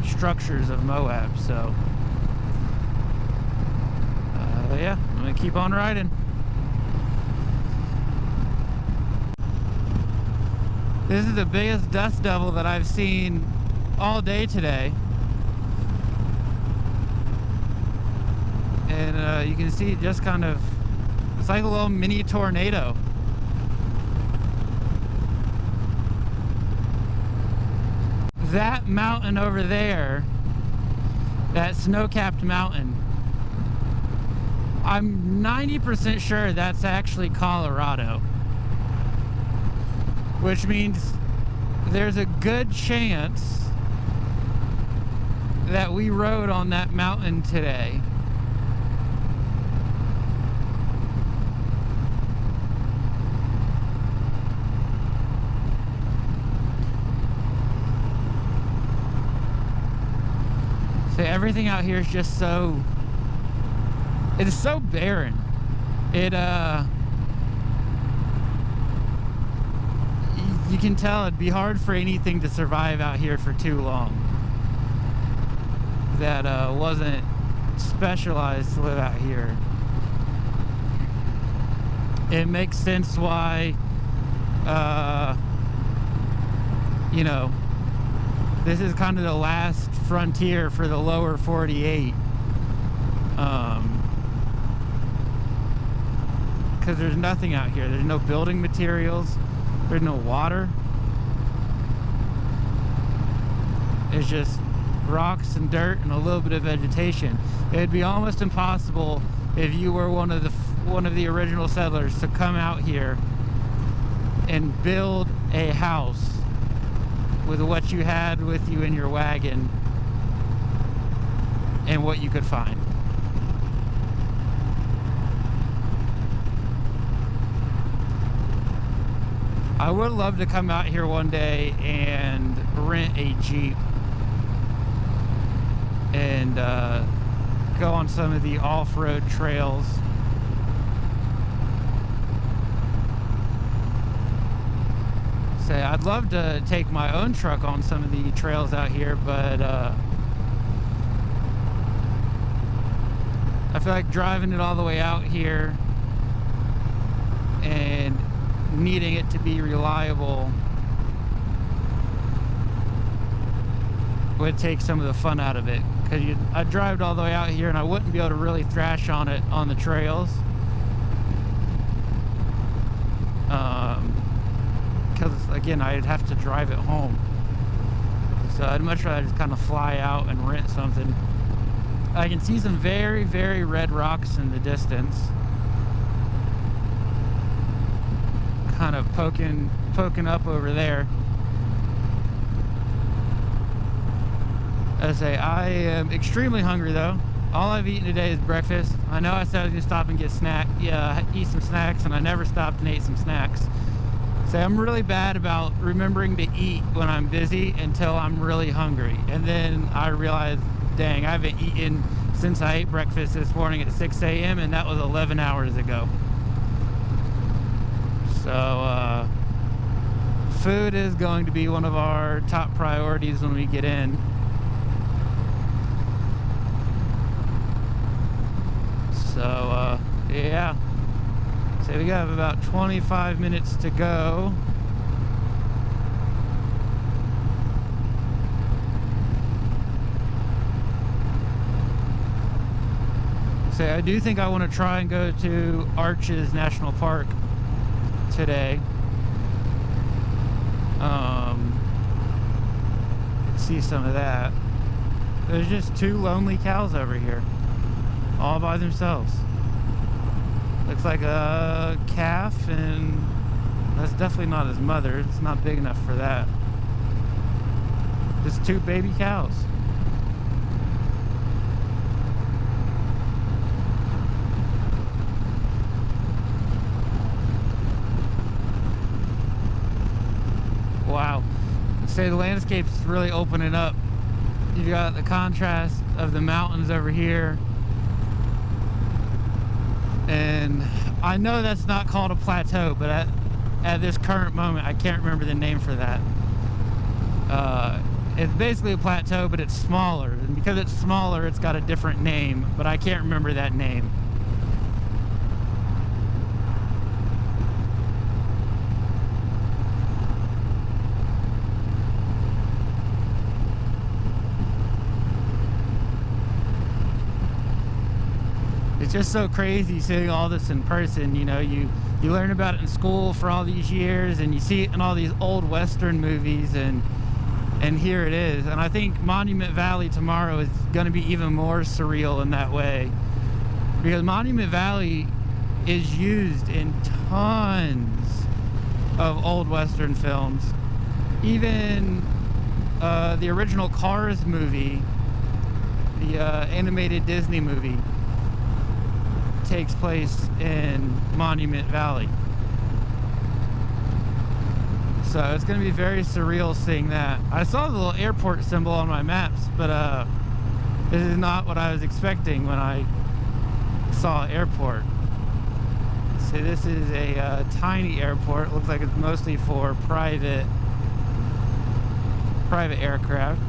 structures of Moab. So yeah, I'm gonna keep on riding. This is the biggest dust devil that I've seen all day today. And you can see it just kind of, it's like a little mini tornado. That mountain over there, that snow-capped mountain, I'm 90% sure that's actually Colorado. Which means there's a good chance that we rode on that mountain today. So everything out here is just so, it is so barren. You can tell it'd be hard for anything to survive out here for too long that wasn't specialized to live out here. It makes sense why, you know, this is kind of the last frontier for the lower 48. Because there's nothing out here. There's no building materials. There's no water. It's just rocks and dirt and a little bit of vegetation. It'd be almost impossible if you were one of the original settlers to come out here and build a house with what you had with you in your wagon and what you could find. I would love to come out here one day and rent a Jeep and go on some of the off-road trails. Say, I'd love to take my own truck on some of the trails out here, but I feel like driving it all the way out here and needing it to be reliable would take some of the fun out of it, because I'd drive it all the way out here and I wouldn't be able to really thrash on it on the trails, because again I'd have to drive it home. So I'd much rather just kind of fly out and rent something. I can see some very, very red rocks in the distance, kind of poking up over there. I say, I am extremely hungry though. All I've eaten today is breakfast. I know I said I was gonna stop and get eat some snacks, and I never stopped and ate some snacks. So I'm really bad about remembering to eat when I'm busy until I'm really hungry, and then I realize dang, I haven't eaten since I ate breakfast this morning at 6 a.m. and that was 11 hours ago. So, food is going to be one of our top priorities when we get in. So, yeah. So we got about 25 minutes to go. So I do think I want to try and go to Arches National Park today. See some of that. There's just 2 lonely cows over here, all by themselves. Looks like a calf, and that's definitely not his mother. It's not big enough for that. Just 2 baby cows. Wow. Say the landscape's really opening up. You got the contrast of the mountains over here, and I know that's not called a plateau, but at this current moment I can't remember the name for that. It's basically a plateau, but it's smaller, and because it's smaller it's got a different name, but I can't remember that name. It's just so crazy seeing all this in person. You know, you learn about it in school for all these years, and you see it in all these old Western movies, and here it is. And I think Monument Valley tomorrow is going to be even more surreal in that way, because Monument Valley is used in tons of old Western films. Even the original Cars movie, the animated Disney movie, takes place in Monument Valley. So it's going to be very surreal seeing that. I saw the little airport symbol on my maps, but this is not what I was expecting when I saw airport. So this is a tiny airport. Looks like it's mostly for private aircraft.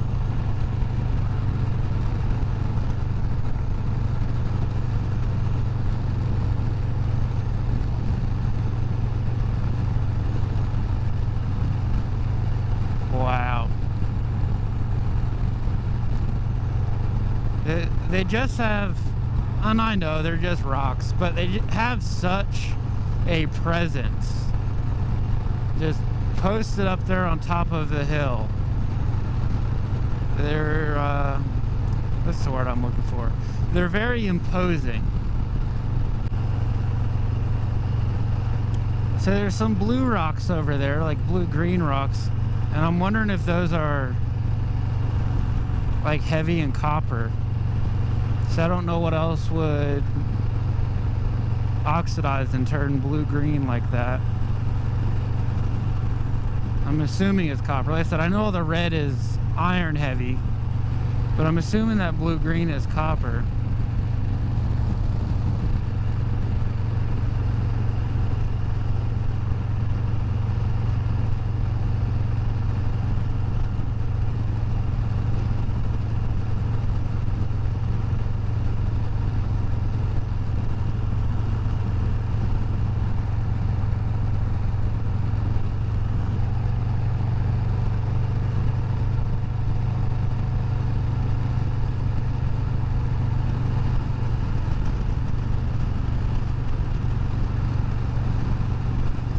Wow. They just have, and I know they're just rocks, but they have such a presence just posted up there on top of the hill. They're, what's the word I'm looking for? They're very imposing. So there's some blue rocks over there, like blue-green rocks. And I'm wondering if those are like heavy in copper. So I don't know what else would oxidize and turn blue-green like that. I'm assuming it's copper. Like I said, I know the red is iron heavy, but I'm assuming that blue-green is copper.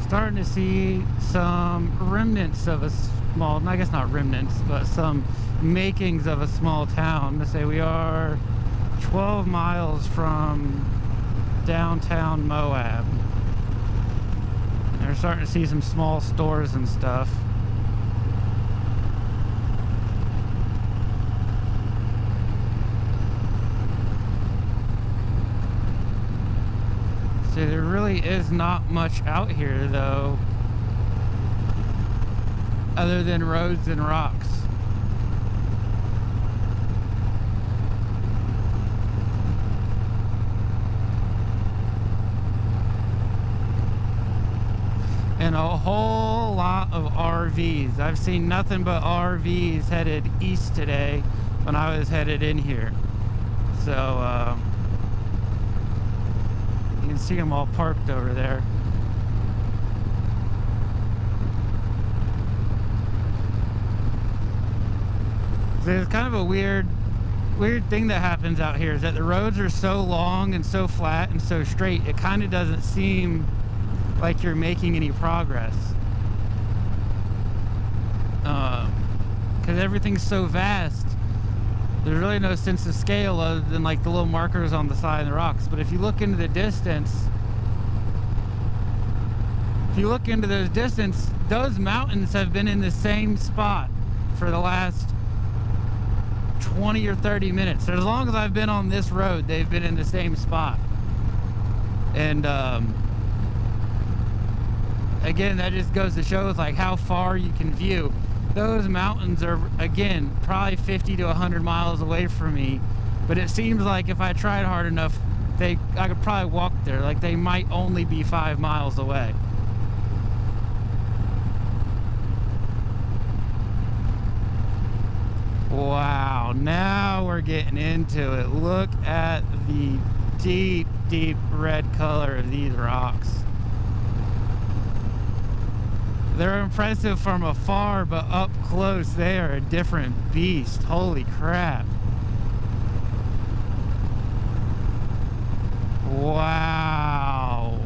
Starting to see some remnants of a small, I guess not remnants, but some makings of a small town. Let's say we are 12 miles from downtown Moab. And we're starting to see some small stores and stuff. So there really is not much out here though, other than roads and rocks. and a whole lot of RVs. I've seen nothing but RVs headed east today when I was headed in here. So you can see them all parked over there. There's kind of a weird thing that happens out here is that the roads are so long and so flat and so straight, it kind of doesn't seem like you're making any progress. Because everything's so vast, there's really no sense of scale other than like the little markers on the side of the rocks. But if you look into the distance, those mountains have been in the same spot for the last 20 or 30 minutes. So as long as I've been on this road, they've been in the same spot. And again, that just goes to show like how far you can view. Those mountains are, again, probably 50 to 100 miles away from me, but it seems like if I tried hard enough, I could probably walk there. Like they might only be 5 miles away. Wow, now we're getting into it. Look at the deep, deep red color of these rocks. They're impressive from afar, but up close, they are a different beast. Holy crap. Wow.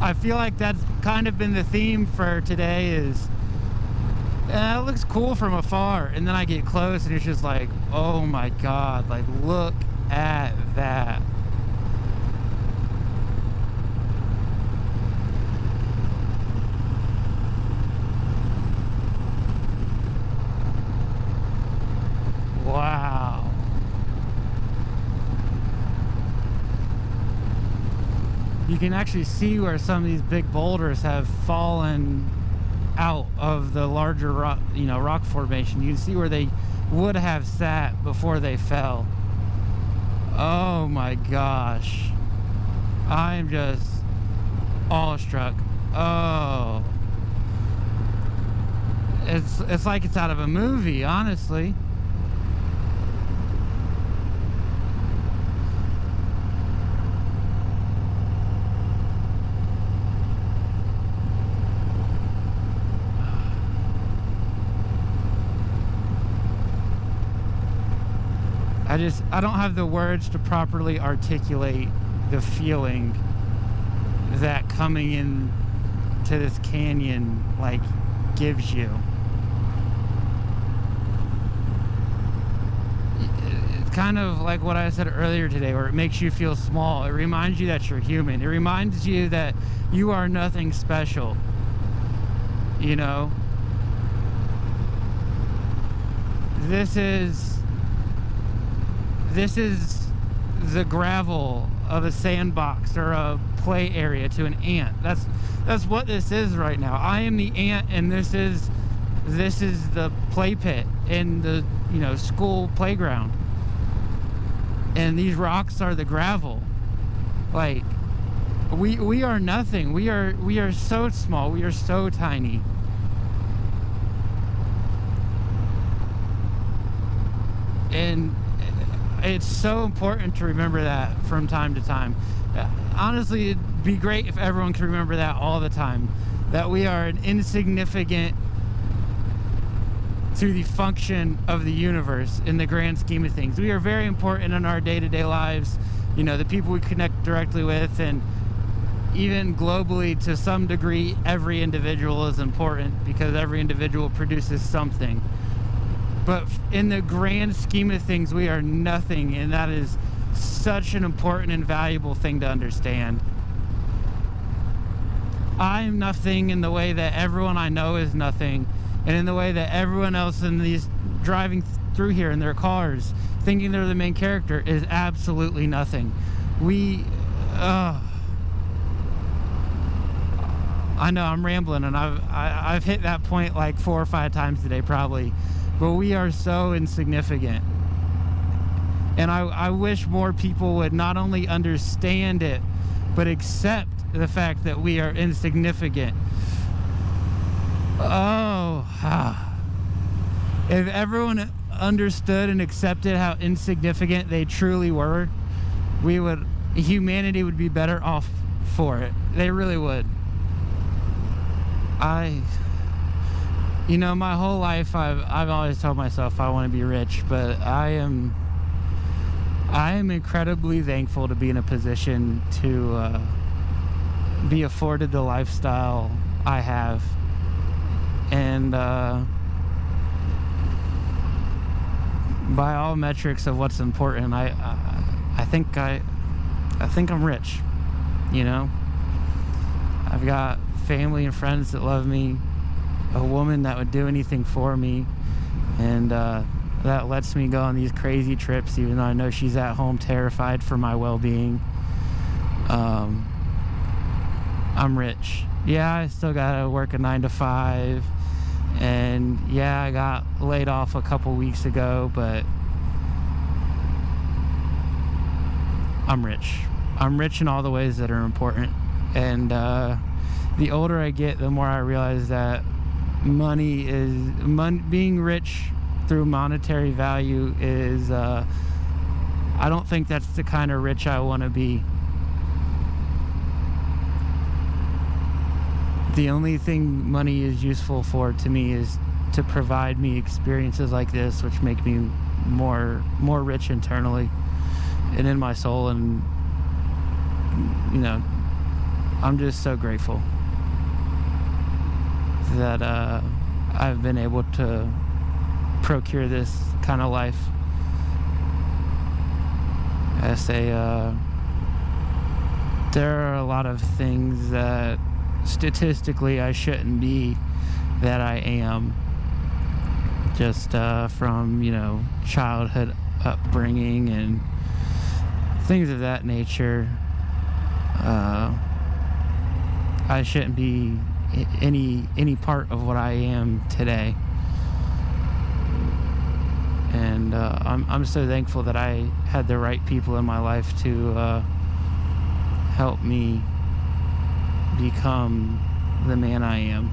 I feel like that's kind of been the theme for today is, it looks cool from afar, and then I get close and it's just like, oh my god, like look at that. Wow. You can actually see where some of these big boulders have fallen out of the larger rock, rock formation. You can see where they would have sat before they fell. Oh my gosh. I'm just awestruck. Oh. It's like it's out of a movie, honestly. I don't have the words to properly articulate the feeling that coming in to this canyon like gives you. It's kind of like what I said earlier today, where it makes you feel small. It reminds you that you're human. It reminds you that you are nothing special. This is the gravel of a sandbox or a play area to an ant. That's what this is right now. I am the ant, and this is the play pit in the school playground. And these rocks are the gravel. Like we are nothing. We are so small. We are so tiny. And it's so important to remember that from time to time. Honestly, it'd be great if everyone could remember that all the time. That we are an insignificant to the function of the universe in the grand scheme of things. We are very important in our day-to-day lives. The people we connect directly with, and even globally to some degree, every individual is important because every individual produces something. But in the grand scheme of things, we are nothing, and that is such an important and valuable thing to understand. I am nothing in the way that everyone I know is nothing, and in the way that everyone else in these driving through here in their cars, thinking they're the main character, is absolutely nothing. I know I'm rambling, and I've hit that point like 4 or 5 times today probably, but we are so insignificant. And I wish more people would not only understand it, but accept the fact that we are insignificant. If everyone understood and accepted how insignificant they truly were, humanity would be better off for it. They really would. My whole life I've always told myself I want to be rich, but I am incredibly thankful to be in a position to be afforded the lifestyle I have. And by all metrics of what's important, I think I'm rich. I've got family and friends that love me, a woman that would do anything for me, and that lets me go on these crazy trips even though I know she's at home terrified for my well-being. I'm rich. Yeah, I still gotta work a 9 to 5, and yeah, I got laid off a couple weeks ago, but I'm rich. I'm rich in all the ways that are important, and the older I get, the more I realize that being rich through monetary value is I don't think that's the kind of rich I want to be. The only thing money is useful for to me is to provide me experiences like this, which make me more rich internally and in my soul. And I'm just so grateful that I've been able to procure this kind of life. I say there are a lot of things that statistically I shouldn't be that I am, just from childhood upbringing and things of that nature. I shouldn't be any part of what I am today, and I'm so thankful that I had the right people in my life to help me become the man I am.